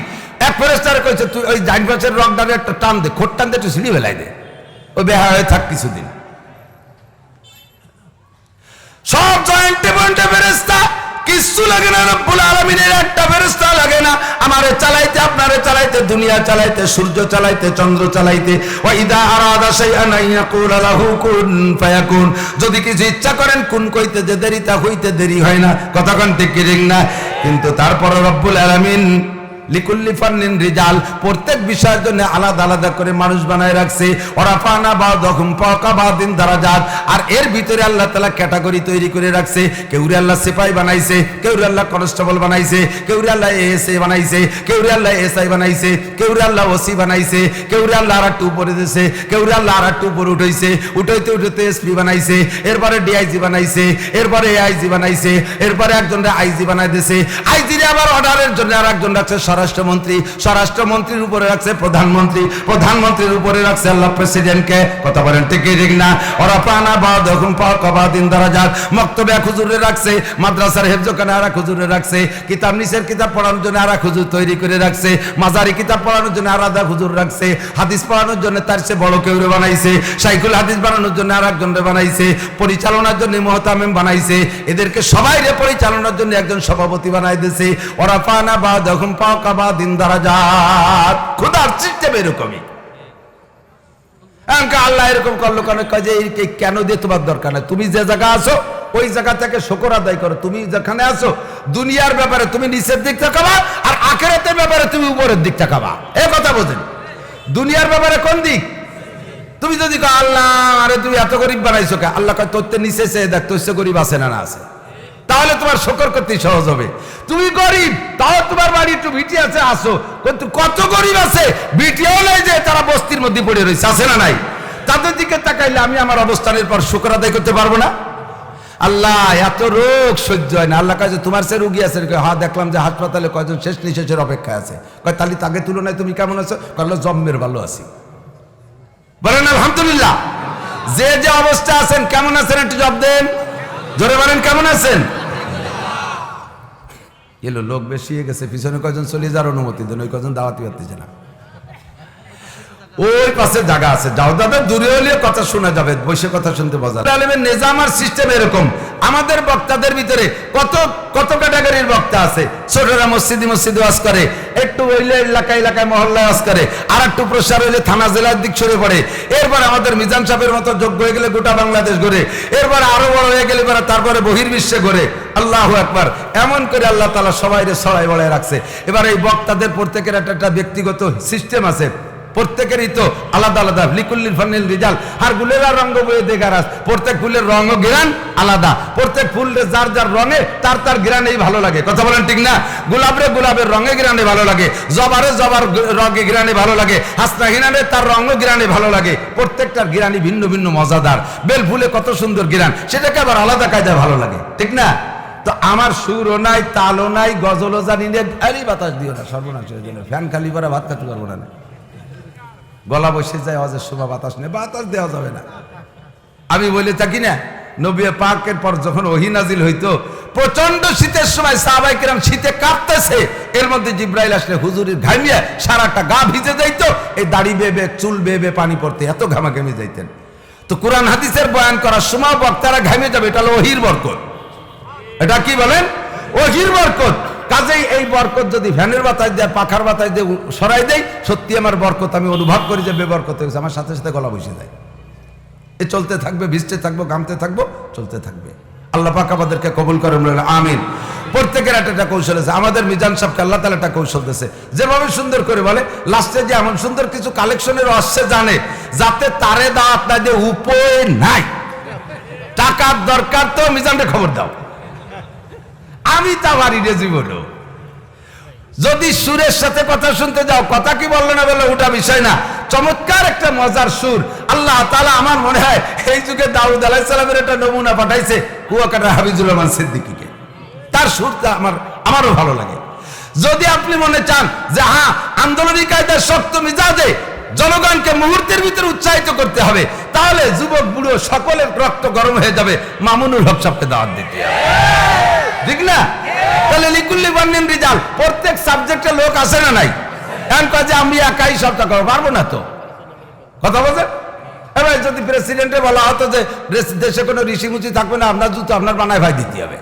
এক ফেরেশতারে কইছে তুই ওই ডাইন পাশের রকটারে একটা টান দে, খোট টান দে, একটু সিঁড়ি ফেলাই দে, ওই বেহা হয়ে থাক কিছুদিন। সব জয়েন্টে পয়েন্টে ফেরেশতা, কিচ্ছু লাগে না। রব্বুল আলামিনের একটা ফেরেশতা লাগে না আমারে চালাইতে, আপনারে চালাইতে, দুনিয়া চালাইতে, সূর্য চালাইতে, চন্দ্র চালাইতে। ওয়া ইদা আরাদা শাইআন ইয়াকুল লাহু কুন ফায়াকুন, যদি কিছু ইচ্ছা করেন কুন কইতে যে দেরি, তা হইতে দেরি হয় না। কথা কোন ঠিক কি না? কিন্তু তারপর রব্বুল আলামিন লিকুল্লি ফান্নিন রিজাল, প্রত্যেক বিষয়ের জন্য আলাদা আলাদা করে মানুষ বানায় রাখছে। ওরাফানা বা'দাহুম ফাওকা বা'দিন দারাজাত, আর এর ভিতরে আল্লাহ তাআলা ক্যাটাগরি তৈরি করে রাখছে। কেউরে আল্লাহ সিপাহি বানাইছে, কেউরে আল্লাহ কনস্টেবল বানাইছে, কেউরে আল্লাহ এএসএ বানাইছে, কেউরে আল্লাহ এসআই বানাইছে, কেউরে আল্লাহ ওসি বানাইছে, কেউরে আল্লাহ আরেকটু উপরে দিয়েছে, কেউরে আল্লাহ আরেকটু উপরে উঠাইছে, উঠাইতে উঠাইতে এসপি বানাইছে, এরপরে ডিআইজি বানাইছে, এরপরে এআইজি বানাইছে, এরপরে একজনটা আইজি বানাই দিয়েছে, আইজিরে আবার অর্ডারের জন্য আর একজন রাখছে স্বরাষ্ট্রমন্ত্রী, স্বরাষ্ট্রমন্ত্রীর উপরে রাখছে প্রধানমন্ত্রী, প্রধানমন্ত্রীর উপরে রাখছে আল্লাহ প্রেসিডেন্টকে। কথা বলেন ঠিক কি ঠিক না? ওরা পানা বাদহুম ফাওকাবাদিন দারাজাত, মক্তবে এক হুজুরে রাখছে, মাদ্রাসার হেফজখানে আর এক হুজুরে রাখছে, কিতাব নিচের কিতাব পড়ানোর জন্য আর এক হুজুর তৈরি করে রাখছে, মাজারি কিতাব পড়ানোর জন্য আলাদা হুজুর রাখছে, হাদিস পড়ানোর জন্য তার চেয়ে বড় কেউ বানাইছে, শাইখুল হাদিস বানানোর জন্য আর একজনরে বানাইছে, পরিচালনার জন্য মুহতামিম বানাইছে, এদেরকে সবাই পরিচালনার জন্য একজন সভাপতি বানাই দিয়েছে। ওরা পানা বাদহুম ফাওকাবাদিন দারাজাত। খোদার সিস্টেম এরকমই। আল্লাহ এরকম করলো কেন? কাজে কেন দিয়ে তোমার দরকার নাই। তুমি যে জায়গা আছো ওই জায়গা থেকে শুকর আদায় করো। তুমি যেখানে আছো দুনিয়ার ব্যাপারে তুমি নিচের দিক তাকাবা, আর আখিরাতের ব্যাপারে তুমি উপরের দিক তাকাবা। এই কথা বোঝেন? দুনিয়ার ব্যাপারে কোন দিক? তুমি যদি কো আল্লাহ আরে তুমি এত গরিব বানাইছো কে, আল্লাহ কয় তোর তো নিচে চেয়ে দেখ তোর চেয়ে গরিব আছে না না আছে, তাহলে তোমার শুকর করতে সহজ হবে। তুমি গরিব, তাও তোমার বাড়ি একটু ভিটি আছে, আসো, কিন্তু কত গরিব আছে ভিটিও নাই যে তারা বস্তির মধ্যে পড়ে রয়েছে, আছে না নাই? তাদের দিকে তাকাইলে আমি আমার অবস্থানের পর শুকর আদায় করতে পারবো না? আল্লাহ এত রোগ সহ্য হয় না। আল্লাহ কাছে তোমার সে রুগী আছে, হ্যাঁ দেখলাম যে হাসপাতালে কয়জন শেষ নিঃশ্বাসের অপেক্ষায় আছে। কয় তাহলে তাকে তুলনায় তুমি কেমন আছো? কারণ জন্মের ভালো আছি। বলেন আলহামদুলিল্লাহ। যে যে অবস্থা আছেন কেমন আছেন একটু জবাব দেন, জোরে বলেন কেমন আছেন? এলো লোক বেশি হয়ে গেছে, পিছনে কয়জন চলে যাওয়ার অনুমতি দেন, ওই কয়জন দাওয়াতি পারতেছে না। ওই পাশে জায়গা আছে, যাও দাদা, দূরে হলে কথা শোনা যাবে, বসে কথা শুনতে মজা। আলেমের নিজাম আর সিস্টেম এরকম। আমাদের বক্তাদের ভিতরে কত কত ক্যাটাগরির বক্তা আছে। ছোটরা মসজিদে মসজিদে ওয়াজ করে, একটু হইলে এলাকায় এলাকায় মহল্লায় ওয়াজ করে, আর একটু প্রসার হইলে থানা জেলার দিক সরে পড়ে। এরপর আমাদের মিজান সাহেবের মতো যোগ্য হয়ে গেলে গোটা বাংলাদেশ ঘুরে, এরপর আরো বড় হয়ে গেলে তারপরে বহির্বিশ্বে ঘুরে। আল্লাহু আকবার। এমন করে আল্লাহ তাআলা সবাইরে ছড়াই বড়ায় রাখছে। এবার এই বক্তাদের প্রত্যেকের একটা ব্যক্তিগত সিস্টেম আছে, প্রত্যেকেরই তো আলাদা আলাদা। লিকুল্লিল ফানিল রিজাল, আর গুলের রঙ বয়ে দেখারাস, প্রত্যেক ফুলের রঙ ও ঘ্রাণ আলাদা, প্রত্যেক ফুলের যার যার রঙে তার তার ঘ্রাণেই ভালো লাগে। কথা বলেন ঠিক না? গোলাপরে গোলাপের রঙে ঘ্রাণে ভালো লাগে, জবারে জবার রঙে ঘ্রাণে ভালো লাগে, হাসনা হিনানে তার রঙ ঘ্রাণে ভালো লাগে। প্রত্যেকটার ঘ্রাণই ভিন্ন ভিন্ন মজাদার। বেল ফুলে কত সুন্দর ঘ্রাণ, সেটাকে আবার আলাদা কায়দায় ভালো লাগে, ঠিক না? তো আমার সুরও নাই, তালও নাই, গজলও জানি না, আরে বাতাস দিও না, সর্বনাশ হয়ে গেল। ফ্যান খালি পরে ভাত খাতে পারবো না, গলা বসে যায়, অজের শোভা বাতাস নেই, বাতাস দেওয়া যাবে না। আমি বলে থাকি না, নবী পাকের পর যখন ওহী নাজিল হইতো, প্রচন্ড শীতের সময় সাহাবায়ে কেরাম শীতে কাঁপতেছে, এর মধ্যে জিব্রাইল আসলে হুজুরের ঘামিয়ে সারাটা গা ভিজে যাইতো, এই দাড়ি বেবে চুল বেবে পানি পড়তে, এত ঘামাঘামি যাইতেন। তো কোরআন হাদিসের বয়ান করার সময় বক্তারা ঘামে যাবে, এটা হলো ওহীর বরকত। এটা কি বলেন? ওহীর বরকত। কাজেই এই বরকত যদি ফ্যানের বাতাস দিয়ে পাখার বাতাস দিয়ে সরাই দেয়, সত্যি আমার বরকত আমি অনুভব করি যে বেবরকত হয়েছে, আমার সাথে সাথে গলা বসে যায়। এ চলতে থাকবে, ভিজতে থাকবো, ঘামতে থাকবো, চলতে থাকবে। আল্লাহ পাক আমাদেরকে কবুল করেন, আমিন। প্রত্যেকের একটা কৌশল আছে। আমাদের মিজান সাহেবকে আল্লাহ তাআলা একটা কৌশল দিয়েছে, যেভাবে সুন্দর করে বলে, লাস্টে যে এমন সুন্দর কিছু কালেকশনের রহস্য জানে, যাতে তারে দাওয়াত না দিয়ে উপায় নাই। টাকার দরকার তো মিজানকে খবর দাও, আমি তা পারি রে জীবনও। যদি সুরের সাথে কথা শুনতে যাও, কথা কি বললো না বললো ওটা বিষয় না, চমৎকার একটা মজার সুর আল্লাহ তাআলা আমার মনে হয় এই যুগে দাউদ আলাইহিস সালামের একটা নমুনা পাঠাইছে কুয়াকাটা হাফিজুর রহমান সিদ্দিকীকে। তার সুরটা আমারও ভালো লাগে। যদি আপনি মনে চান যে হ্যাঁ আন্দোলনী কায়দায় শক্ত মিজাজে জনগণকে মুহূর্তের ভিতরে উৎসাহিত করতে হবে, তাহলে যুবক বুড়ো সকলের রক্ত গরম হয়ে যাবে মামুনুল হক সাহেবকে দাওয়াত দিতে, ঠিক না? তাহলে লিকুল্লি বান্নিন রিজাল, প্রত্যেক সাবজেক্টে লোক আছে না নাই? এখন কাজে আমি একাই সবটা করতে পারবো না তো, কথা বলছেন? এবার যদি প্রেসিডেন্টে বলা হতো যে দেশে কোনো ঋষিমুচি থাকবে না, আপনার জুতো আপনার বানায় ভাই দিতে হবে,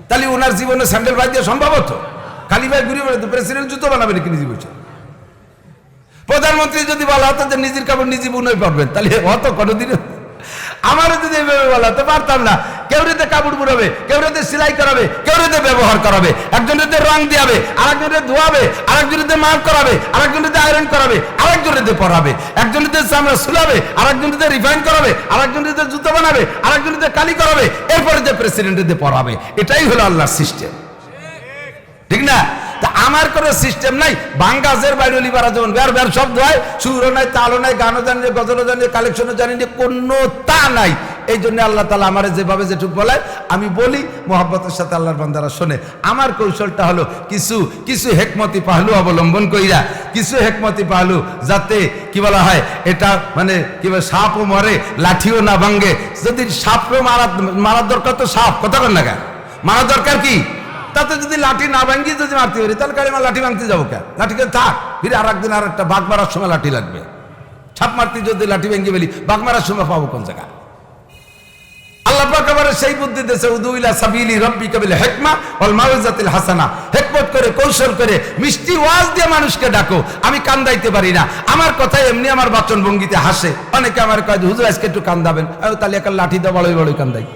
তাহলে ওনার জীবনে স্যান্ডেল ভাই দিয়ে সম্ভব হতো? খালি ভাই ঘুরে বেড়াতো, প্রেসিডেন্ট জুতো বানাবে নাকি নিজে বসে? প্রধানমন্ত্রী যদি বলা হতো যে নিজের কাপড় নিজে বুনই পারবেন, তাহলে হতো কোনোদিন? আমারও যদি এভাবে বলা হতো পারতাম না। কেউ রেতে কাপড় বুড়াবে, কেউ রেতে সেলাই করাবে, কেউ রেতে ব্যবহার করাবে, একজন রেতে রং দিয়াবে, আরেকজন রেতে ধোয়াবে, আরেকজন রেতে মার্ক করাবে, আরেকজন রেতে আয়রন করাবে, আরেকজন রেতে পরাবে, একজন রেতে চামড়া সুলাবে, আরেকজন রেতে রিফাইন করাবে, আরেকজন রেতে জুতো বানাবে, আরেকজন রেতে কালি করাবে, এরপরে যে প্রেসিডেন্ট রেতে পরাবে। এটাই হলো আল্লাহর সিস্টেম, ঠিক না? তা আমার কোনো সিস্টেম নাই। বাঙ্গাজের বাইরলি বারা যেমন বের বের শব্দ হয়, সুরও নাই, তালও নাই, গানও জানি না, গজলও জানি না, কালেকশনও জানি না, কোনো তা নাই। এই জন্য আল্লাহ তাআলা আমারে যেভাবে যেটুক বলায় আমি বলি, মোহাব্বতের সাথে আল্লাহর বান্দারা শোনে। আমার কৌশলটা হলো কিছু কিছু হেকমতি পাহলু অবলম্বন কইরা, কিছু হেকমতি পাহলু যাতে কি বলা হয় এটা মানে কি বলে সাপও মরে লাঠিও না ভাঙ্গে। যদি সাপকেও মারার দরকার তো সাপ কথা কর না কেন, মারা দরকার কি? তাতে যদি লাঠি না ভাঙ্গি যদি মারতে পারি তাহলে কারিমা লাঠি ভাঙতে যাবো কেন? লাঠিকে থাক, ফিরে আর একদিন আর একটা বাঘ মারার সময় লাঠি লাগবে। ছাপ মারতে যদি লাঠি ভেঙে ফেলি বাঘ মারার সময় পাবো কোন জায়গায়? আল্লাহ পাক আবার সেই বুদ্ধি দিয়েছে, উদু ইলা সাবিলি রাব্বিকা বিল হিকমা ওয়াল মাউইজাতিল হাসানা। হিকমত করে কৌশল করে মিষ্টি ওয়াজ দিয়ে মানুষকে ডাকো। আমি কান্দাইতে পারি না, আমার কথাই এমনি আমার বাচন ভঙ্গিতে হাসে। অনেকে আমার কয় হুজুর আজকে একটু কান্দাবেন, তাহলে একটা লাঠি দিয়ে বড়ই বড়ই কান্দাই।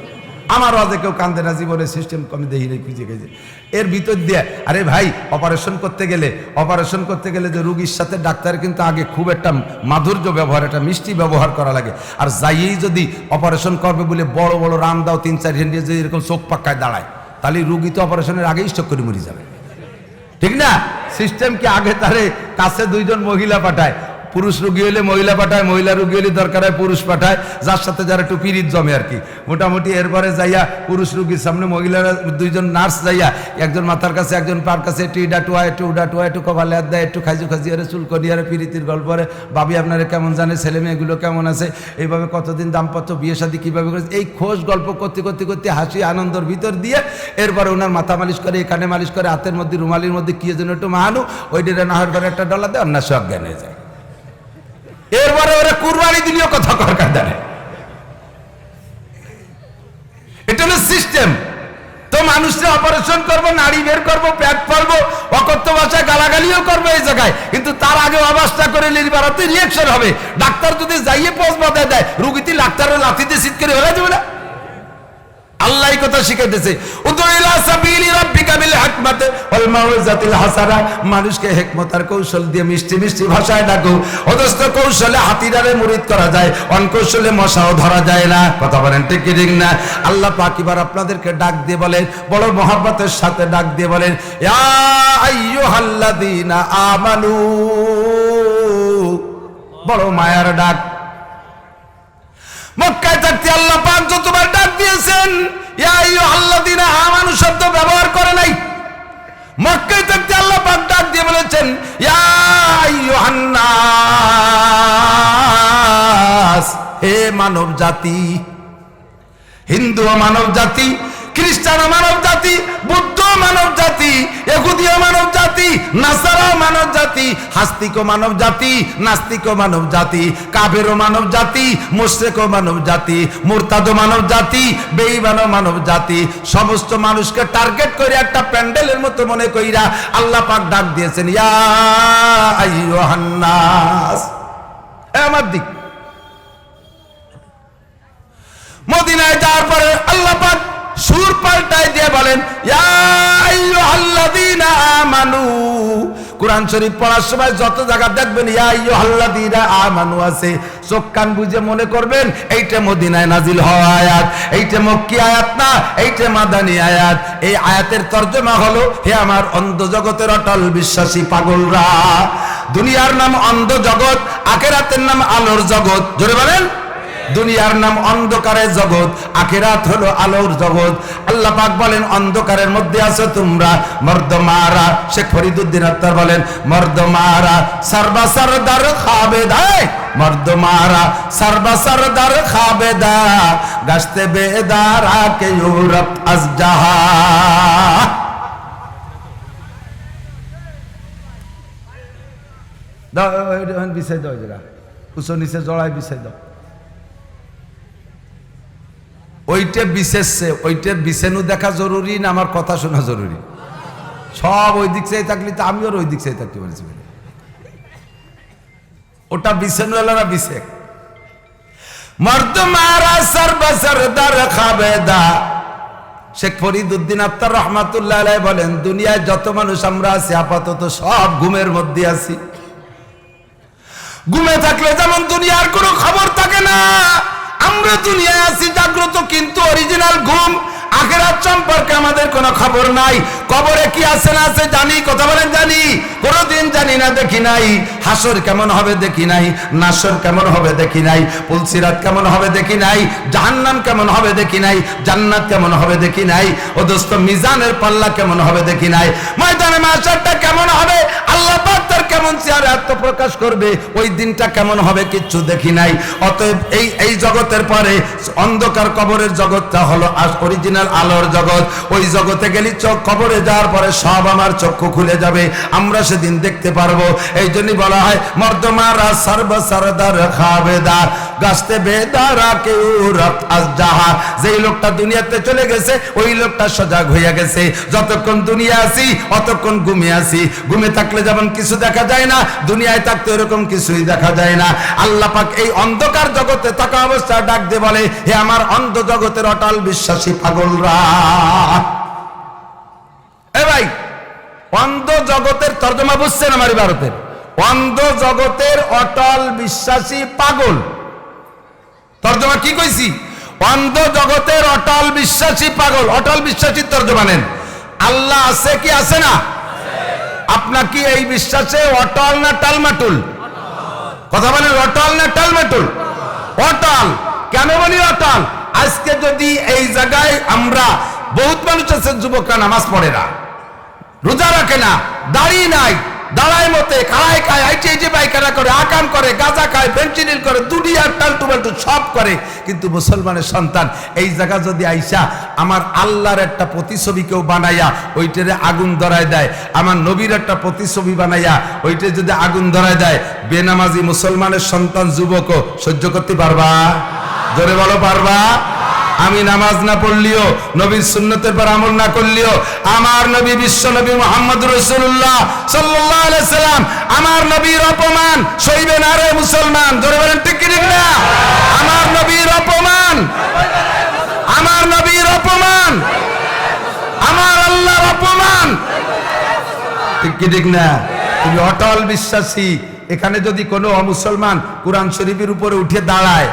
আমার ওয়াজে কেউ কান্দে না, জীবনের সিস্টেম আমি দেখি নাই খুঁজে গেছে। এর ভিতর দিয়ে আরে ভাই অপারেশন করতে গেলে যে রুগীর সাথে ডাক্তার কিন্তু আগে খুব একটা মাধুর্য ব্যবহার, একটা মিষ্টি ব্যবহার করা লাগে। আর যাইয়েই যদি অপারেশন করবে বলে বড় বড় রাম দাও 3-4 ঘন্টা যদি এরকম চোখ পাক্কায় দাঁড়ায়, তাহলে রুগী তো অপারেশনের আগেই স্ট্রোক করে মরে যাবে, ঠিক না? সিস্টেম কি আগে তারে কাছে 2 জন মহিলা পাঠায়, পুরুষ রোগী হলে মহিলা পাঠায়, মহিলা রোগী হলে দরকার হয় পুরুষ পাঠায়, যার সাথে যারা একটু পিরিত জমে আর কি মোটামুটি। এরপরে যাইয়া পুরুষ রোগীর সামনে মহিলারা 2 জন নার্স যাইয়া একজন মাথার কাছে একজন পার কাছে একটু ইডা টুয়া একটু উডা টুয়া একটু কপালে হাত দেয়, একটু খাইজু খাজি আরে চুল করিয়ারে পিরিতির গল্প করে, ভাবি আপনারা কেমন জানে, ছেলে মেয়েগুলো কেমন আছে, এইভাবে কতদিন দাম্পত্য বিয়ে শাদী কীভাবে করেছে, এই খোঁজ গল্প করতে করতে করতে হাসি আনন্দর ভিতর দিয়ে এরপরে ওনার মাথা মালিশ করে, এখানে মালিশ করে, হাতের মধ্যে রুমালির মধ্যে কি যেন একটু মাহানু ওই ডেরে নাহর করে একটা ডলা দেয়, অন্য সব জ্ঞানে যায়। এরপরে ওরা কুরবানি দিলেও কথা কর জানে। এটা হলো সিস্টেম। তো মানুষকে অপারেশন করবো, নাড়ি বের করবো, পেট পারবো, অকথ্য ভাষায় গালাগালিও করবো এই জায়গায়, কিন্তু তার আগে অবস্থা করে বাড়াতে রিয়েকশন হবে। ডাক্তার যদি যাইয়ে পোজ বাঁধা দেয়, রুগীটি ডাক্তারের লাথিতে শীত করে হয়ে যাবে না। আল্লাহ এই কথা শিখাইতেছে, উদু ইলা সাবিলি রাব্বিকা বিল হিকমাতি ওয়াল মাউইজাতিল হাসানা। মানুষকে হিকমত আর কৌশল দিয়ে মিষ্টি মিষ্টি ভাষায় ডাকো। অদস্ত কৌশলে হাতিদারে মুরিদ করা যায়, অনকৌশলে মশাও ধরা যায় না। কথা বলেন ঠিক কি ঠিক না? আল্লাহ পাক এবার আপনাদেরকে ডাক দিয়ে বলেন, বড় মহব্বতের সাথে ডাক দিয়ে বলেন, ইয়া আইয়ুহাল্লাযীনা আমানু। বড় মায়ার ডাক। মক্কায় থাকতে আল্লাহ পাক যতবার ডাক দিয়েছেন ইয়া আইয়ুহাল্লাযীনা আমানু শব্দ ব্যবহার করে নাই। মক্কায় থাকতে আল্লাহ পাক ডাক দিয়ে বলেছেন ইয়া আইয়ুহান নাস, হে মানব জাতি। হিন্দু মানব জাতি, খ্রিস্টান মানব জাতি, বৌদ্ধ মানব জাতি, ইহুদিও মানব জাতি, নাসারা মানব জাতি, হাস্তিক মানব জাতি, নাস্তিক মানব জাতি, কাফের মানব জাতি, মুশরিক মানব জাতি, মুরতাদ মানব জাতি, বেঈমান মানব জাতি, সমস্ত মানুষকে টার্গেট করে একটা প্যান্ডেলের মতো মনে কইরা আল্লাহ পাক ডাক দিয়েছেন ইয়া আইয়ুহান নাস। আমার দিক মদিনায় যাওয়ার পরে আল্লাহ পাক সুর পাল্টায় দিয়ে বলেন ইয়া আইয়ুহাল্লাযীনা আমানু। কোরআন শরীফ পড়ার সময় যত জায়গা দেখবেন ইয়া আইয়ুহাল্লাযীনা আমানু আছে, চোখ কান বুঝে মনে করবেন এইটা মদিনায় নাজিল হওয়া আয়াত, এইটা মক্কি আয়াত না, এইটা মাদানী আয়াত। এই আয়াতের তরজমা হলো, হে আমার অন্ধ জগতের অটল বিশ্বাসী পাগলরা, দুনিয়ার নাম অন্ধ জগৎ, আখিরাতের নাম আলোর জগৎ। জোরে বলেন, দুনিয়ার নাম অন্ধকারের জগৎ, আখিরাত হলো আলোর জগৎ। আল্লাহ পাক বলেন অন্ধকারের মধ্যে আছো তোমরা মর্দমারা। শেখ ফরিদুদ্দিন আত্তার বলেন মর্দমারা সরবা সরদার খাবেদা, মর্দমারা সরবা সরদার খাবেদা, গাছতে বেদারা কে ইউরোপ আজ জাহা। দাও বিছাই দাও, জায়গা উঁচু নিচে জড়াই বিছাই দাও। ওইটা বিশেষে ওইটার বিছেনু দেখা জরুরি না আমার কথা শোনা জরুরি? সব ওই দিক চাই থাকলে তো আমিও ওই দিক চাই থাকতে পারছি। ওটা বিছেনু এলো না বিশেক। মর্দ মারা সরবসরদার খাবেদা। শেখ ফরিদুদ্দিন আত্তার রহমাতুল্লাহ আলাইহি বলেন দুনিয়ায় যত মানুষ আমরা আছি আপাতত সব ঘুমের মধ্যে আছি। ঘুমে থাকলে যেমন দুনিয়ার কোনো খবর থাকে না, আমরা দুনিয়ায় আছি জাগ্রত কিন্তু অরিজিনাল ঘুম। আখিরাত সম্পর্কে আমাদের কোনো খবর নাই। কবরে কি আছে না আছে জানি, কথা বলেন জানি, কোনোদিন জানি না, দেখি নাই। হাসর কেমন হবে দেখি নাই, নাসর কেমন হবে দেখি নাই, পুলসিরাত কেমন হবে দেখি নাই, জাহান্নাম কেমন হবে দেখি নাই, জান্নাত কেমন হবে দেখি নাই, ও দোস্ত মিজানের পাল্লা কেমন হবে দেখি নাই, ময়দানে মাশারটা কেমন হবে, আল্লাহ পাক তার কেমন চেহারা আত্মপ্রকাশ করবে, ওই দিনটা কেমন হবে কিচ্ছু দেখি নাই। অতএব এই জগতের পরে অন্ধকার কবরের জগৎটা হলো অরিজিনাল আলোর জগৎ। ওই জগতে গেলি চোখ কবরে যাওয়ার পরে সব আমার চক্ষু খুলে যাবে, আমরা সেদিন দেখতে পারবো। এই জন্যই বলা হয় মর্দমারা সর্ব সরদার খাবেদার গাছতে বেদারা কেউ রক আজ যাহা। যেই লোকটা দুনিয়াতে চলে গেছে ওই লোকটা সজাগ হইয়া গেছে। যতক্ষণ দুনিয়া আছি অতক্ষণ ঘুমে আছি, ঘুমে থাকলে যেমন কিছু দেখা যায় না, দুনিয়ায় থাকতে এরকম কিছুই দেখা যায় না। আল্লাহ পাক এই অন্ধকার জগতে থাকা অবস্থা ডাক দিয়ে বলে, হে আমার অন্ধ জগতের অটল বিশ্বাসী পাগলরা। এ ভাই, অন্ধ জগতের তর্জমা বুঝছেন আমার ভারতের? অন্ধ জগতের অটল বিশ্বাসী পাগল, তর্জমা কি কইছি? অন্ধ জগতের অটল বিশ্বাসী পাগল। অটল বিশ্বাসী তর্জমা নেন। আল্লাহ আছে কি আছে না? আপনার কি এই বিশ্বাসে অটল না টালমাটুল? কথা বলেন, অটল না টালমাটুল? অটল। কেন বলি অটল? আজকে যদি এই জায়গায় আমরা, বহুত মানুষ আছে যুবকরা নামাজ পড়ে না, রোজা রাখে না, দাড়ি নাই, দাঁড়ায় মতে খায় খায়, আইটি পায়খানা করে, আকাম করে, গাঁজা খায়, ফেন্সিডিল করে, দুনিয়ার টালটু বাল্টু সব করে, কিন্তু মুসলমানের সন্তান এই জায়গা যদি আইসা আমার আল্লাহর একটা প্রতিছবি কেউ বানাইয়া ওইটারে আগুন ধরায় দেয়, আমার নবীর একটা প্রতিছবি বানাইয়া ওইটা যদি আগুন ধরায় দেয়, বেনামাজি মুসলমানের সন্তান যুবকও সহ্য করতে পারবা? জোরে বলো, পারবা? আমি নামাজ না পড়লিও, নবীর সুন্নতের পর আমল না করলিও, আমার নবী বিশ্ব নবী মুহাম্মদুর রাসূলুল্লাহ সাল্লাল্লাহু আলাইহি সাল্লাম, আমার নবীর অপমান সইবে না রে মুসলমান। জোরে বলেন ঠিক কি ঠিক না? আমার নবীর অপমান, আমার নবীর অপমান, আমার আল্লাহর অপমান, ঠিক কি ঠিক না? তুমি অটল বিশ্বাসী। এখানে যদি কোনো অমুসলমান কোরআন শরীফের উপরে উঠে দাঁড়ায়,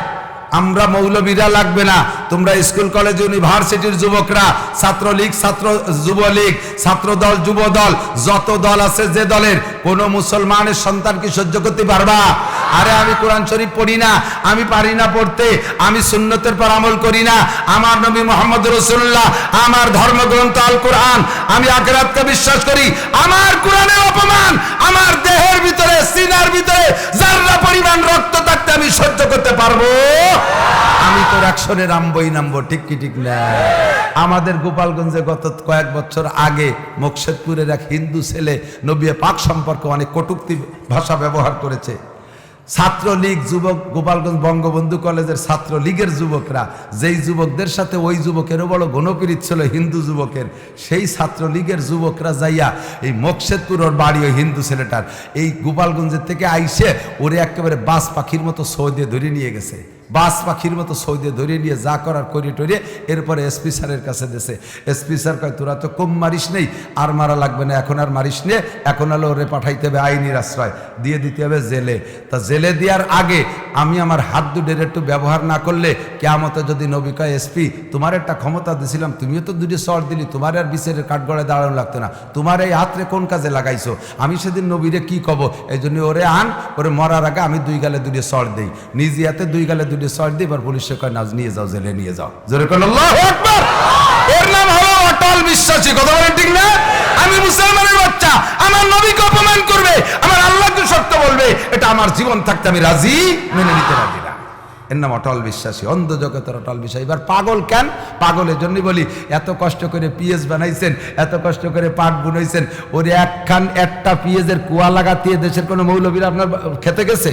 আমরা মৌলবীরা লাগবে না, তোমরা স্কুল কলেজ ইউনিভার্সিটির যুবকরা, ছাত্রলীগ, ছাত্র যুবলীগ, ছাত্র দল, যুব দল, যত দল আছে, যে দলের, কোন মুসলমানের সন্তান কি সহ্য করতে পারবা? আরে আমি কোরআন শরীফ পড়ি না, আমি পারি না পড়তে, আমি সুন্নতের পর আমল করি না, আমার নবী মুহাম্মদ রাসূলুল্লাহ, আমার ধর্মগ্রন্থ আল কোরআন, আমি আখিরাতকে বিশ্বাস করি, আমার কোরআনের অপমান আমার দেহের ভিতরে, সিনার ভিতরে যারা পরিমাণ রক্ত থাকতে আমি সহ্য করতে পারবো? আমি তো অ্যাকশনে নামবো, ঠিক কি ঠিক না? আমাদের গোপালগঞ্জে গত কয়েক বছর আগে মোকশেদপুরের এক হিন্দু ছেলে নবী পাক সম্পর্কে অনেক কটূক্তি ভাষা ব্যবহার করেছে। ছাত্রলীগ যুবক, গোপালগঞ্জ বঙ্গবন্ধু কলেজের ছাত্রলীগের যুবকরা, যেই যুবকদের সাথে ওই যুবকেরও বড় গণপিরিত ছিল হিন্দু যুবকের, সেই ছাত্রলীগের যুবকরা যাইয়া এই মোকশেদপুর, ওর বাড়ি ওই হিন্দু ছেলেটার, এই গোপালগঞ্জের থেকে আইসে ওরে একেবারে বাস পাখির মতো সৌদে ধরে নিয়ে গেছে, বাস পাখির মতো সৌদে ধরে নিয়ে যা করার করিয়ে টরিয়ে এরপরে এসপি স্যারের কাছে দিয়েছে। এসপি স্যার কয়, তোরা তো কম মারিস নেই, আর মারা লাগবে না, এখন আর মারিস নে, এখন হলো ওরে পাঠাইতে হবে আইনির আশ্রয়, দিয়ে দিতে হবে জেলে। তা জেলে দেওয়ার আগে আমি আমার হাত দুটের একটু ব্যবহার না করলে কেয়ামতে যদি নবী কয়, এসপি তোমার একটা ক্ষমতা দিছিলাম, তুমিও তো দুটি চর দিলি, তোমার আর বিচারের কাঠগড়ায় দাঁড়ানো লাগতো না, তোমার এই হাতরে কোন কাজে লাগাইছো? আমি সেদিন নবীরে কি কব? এই জন্য ওরে আন, ওরে মরার আগে আমি 2 গালে 2 চর দেই, নিজে হাতে 2 গালে 2 চর দিই, এবার পুলিশে কয় নাজ নিয়ে যাও, জেলে নিয়ে যাও। জোরে কর আল্লাহু আকবার। এর নাম হলো অটল বিশ্বাসী। কথা বলেন ঠিক না? আমি মুসলমানের বাচ্চা, আমার নবীকে অপমান করবে, আমার আল্লাহকে সত্য বলবে, এটা আমার জীবন থাকতে আমি রাজি, মেনে নিতে রাজি না। এর নাম অটল বিশ্বাসী, অন্ধ জগতের অটল বিশ্বাসী। এবার পাগল কেন? পাগলের জন্য বলি, এত কষ্ট করে পিএস বানাইছেন, এত কষ্ট করে পাট বুনাইছেন, ওরে একটা পিএসের কুয়া লাগাতে দেশের কোনো মৌলবীরা আপনার খেতে গেছে?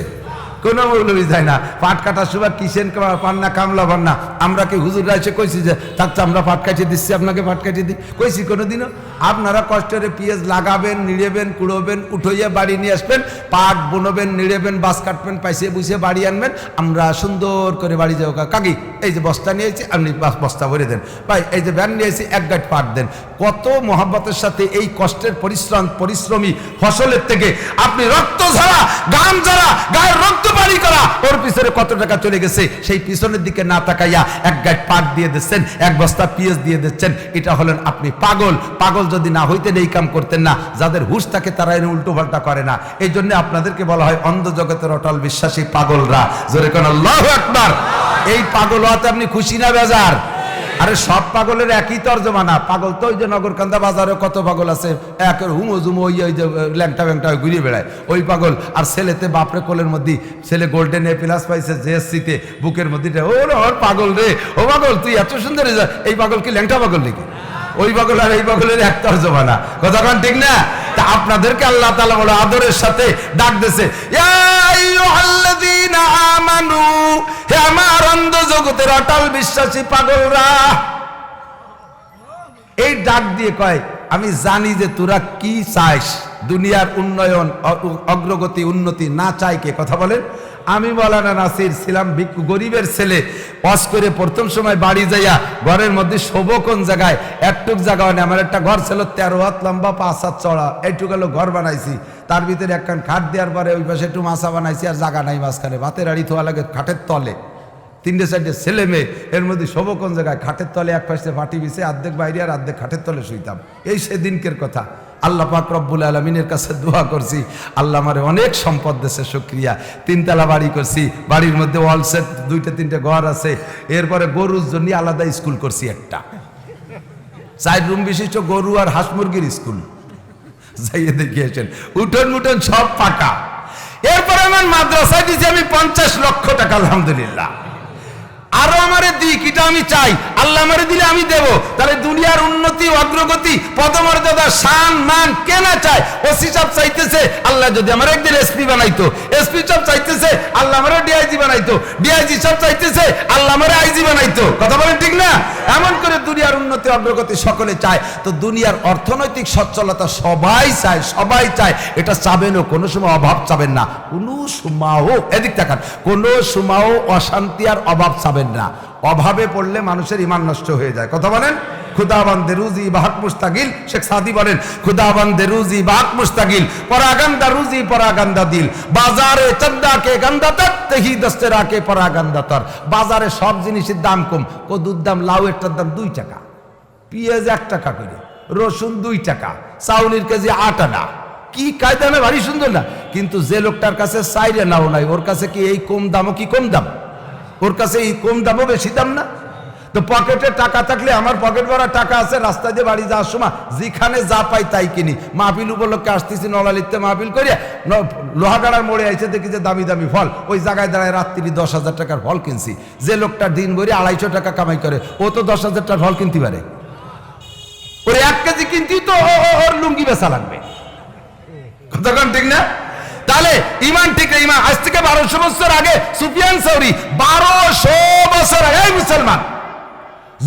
কোনো মৌলবী যায় না। পাট কাটার সময় কিসেন পান না, কামলা পান না। আমরা কি হুজুররা এসে কইছি যে চাচ্ছা আমরা পাট কাটিয়ে দিচ্ছি, আপনাকে পাট কাটিয়ে দিই? কইছি কোনোদিনও? আপনারা কষ্টের পিঁয়াজ লাগাবেন, নিড়েবেন, কুড়োবেন, উঠইয়ে বাড়ি নিয়ে আসবেন, পাট বুনবেন, নিড়েবেন, বাস কাটবেন, পাইসে বুঝে বাড়ি আনবেন, আমরা সুন্দর করে বাড়ি যাবো। কাকি এই যে বস্তা নিয়েছি, আপনি বস্তা ভরে দেন, ভাই এই যে ব্যান নিয়েছি, 1 গাঁট পাট দেন। কত মহাব্বতের সাথে এই কষ্টের পরিশ্রমী ফসলের থেকে আপনি রক্ত ঝরা, গাম ঝরা, গায়ের রক্ত বাড়ি করা, ওর পিছনে কত টাকা চলে গেছে সেই পিছনের দিকে না তাকাইয়া এক গাইড পাট দিয়ে দিচ্ছেন, এক বস্তা পিএস দিয়ে দিচ্ছেন। এটা হলেন আপনি পাগল। পাগল যদি না হইতেন এই কাম করতেন না। যাদের হুঁশ থাকে তারা এনে উল্টো পাল্টা করে না। এই জন্য আপনাদেরকে বলা হয় অন্ধ জগতের অটল বিশ্বাসী পাগলরা। জোরে কোন আল্লাহু আকবার। এই পাগল হতে আপনি খুশি না বেজার? আরে সব পাগলের একই তর্জমা না। পাগল তো ওই যে নগরকান্দা বাজারে কত পাগল আছে, একের হুমো জুমো ওই যে ল্যাংটা ব্যাংটা ঘুরিয়ে বেড়ায়, ওই পাগল। আর ছেলেতে বাপরে কোলের মধ্যে, ছেলে গোল্ডেন এ প্লাস পাইছে জেএসসিতে, বুকের মধ্যে ওর পাগল রে, ও পাগল তুই এত সুন্দর, এই পাগল কি ল্যাংটা পাগল নাকি? ওই পাগল আর এই পাগলের এক তর্জমা না। কথা কান ঠিক না? তা আপনাদেরকে আল্লাহ তাআলা বলে আদরের সাথে ডাক দিয়েছে, ইয়া আইয়ুহাল্লাযীনা আমানু, হে আমার অন্ধ জগতের অটল বিশ্বাসী পাগলরা। এই ডাক দিয়ে কয়, আমি জানি যে তোরা কি চাইস, দুনিয়ার উন্নয়ন, অগ্রগতি, উন্নতি না চাই কে? কথা বলেন। আমি মাওলানা নাসির ছিলাম গরিবের ছেলে। ওয়াজ করে প্রথম সময় বাড়ি যাইয়া ঘরের মধ্যে শোবো কোন জায়গায়, একটুক জায়গা নেই। আমার একটা ঘর ছিল 13 হাত লম্বা 5 হাত চড়া, এইটুক হলো ঘর বানাইছি। তার ভিতরে একখান খাট দেওয়ার পরে ওই পাশে একটু মাছা বানাইছি, আর জায়গা নাই মাঝখানে। ভাতের আড়ি থোয়া লাগে খাটের তলে, 3-4 ছেলে মেয়ে, এর মধ্যে শোবো কোন জায়গায়? খাটের তলে। এক পাশে ফাটি বিছে, অর্ধেক বাইরে আর অর্ধেক খাটের তলে শুইতাম। এই সেদিনকের কথা। আল্লাহ পাক রব্বুল আলামিনের কাছে দোয়া করছি, আল্লাহ আমারে অনেক সম্পদ দেশে, শুকরিয়া। 3 তলা বাড়ি করছি, বাড়ির মধ্যে ওয়াল সেট 2-3টে ঘর আছে। এরপরে গরুর জন্য আলাদা স্কুল করছি, একটা 4 রুম বিশিষ্ট গরু আর হাঁস মুরগির স্কুল। যাইয়ে দেখিয়েছেন, উঠোন মুঠোন সব পাকা। এরপরে আমার মাদ্রাসায় দিয়েছি আমি 50 লক্ষ টাকা, আলহামদুলিল্লাহ। আরো আমারে দিক, এটা আমি চাই। আল্লাহ আমারে দিলে আমি দেব। তাহলে দুনিয়ার উন্নতি, অগ্রগতি, পদমর্যাদা, সম্মান মান কে না চায়? ওসি সাহেব চাইতেছে আল্লাহ যদি আমার একদিন এসপি বানাইতো, এসপি সাহেব চাইতেছে আল্লাহ আমারে ডিআইজি বানাইতো, ডিআইজি সাহেব চাইতেছে আল্লাহ আমারে আইজি বানাইতো। কথা বলেন ঠিক না? এমন করে দুনিয়ার উন্নতি, অগ্রগতি সকলে চায়। তো দুনিয়ার অর্থনৈতিক সচ্ছলতা সবাই চায়, সবাই চায়। এটা চাবেনও, কোনো সময় অভাব চাবেন না। কোনো সময়ও, এদিক তাকান, কোনো সময়ও অশান্তি আর অভাব চাবেন না। অভাবে পড়লে মানুষের ঈমান নষ্ট হয়ে যায়। কথা বলেন। খুদাবন্দে রুজি বাহাক মুস্তাকিল, শেখ সাদি বলেন, খুদাবন্দে রুজি বাহাক মুস্তাকিল, পরাগান্দা রুজি পরাগান্দা দিল, বাজারে চন্দা কে গন্দা তর, তেহি দস্তে রাকে পরাগান্দা তর। বাজারে সব জিনিসের দাম কম। কদুর দাম, লাউ একটার দাম 2 টাকা, পেঁয়াজ 1 টাকা করে, রসুন 2 টাকা, চাউলের কেজি 8 আনা। কি কায়দা না, ভারী সুন্দর না? কিন্তু যে লোকটার কাছে চাইরে নাও নাই, ওর কাছে কি এই কম দামও কি কম দাম? ওর কাছে এই কম দামও বেশি দাম না? তো পকেটে টাকা থাকলে, আমার পকেট ভরা টাকা আছে, রাস্তা দিয়ে বাড়ি যাওয়ার সময় যেখানে যা পাই তাই কিনি। মাহফিল উপলক্ষে আসতেছি নলালিতে মাহফিল করিয়া, লোহাগাড়ার মোড়ে আইসে দেখি যে দামি দামি ফল, ওই জায়গায় দাঁড়ায় রাত্রি 10,000 টাকার ফল কিনছি। যে লোকটা দিন ভরে 250 টাকা কামাই করে, ও তো 10,000 টাকার ফল কিনতে পারে। ওর 1 কেজি কিনতেই তো ওর লুঙ্গি বেচা লাগবে। কতক্ষণ ঠিক না? তাহলে ইমান ঠিক না। ইমান আজ থেকে 1200 বছর আগে সুফিয়ান সাউরি, 1200 বছর আগে, এই মুসলমান,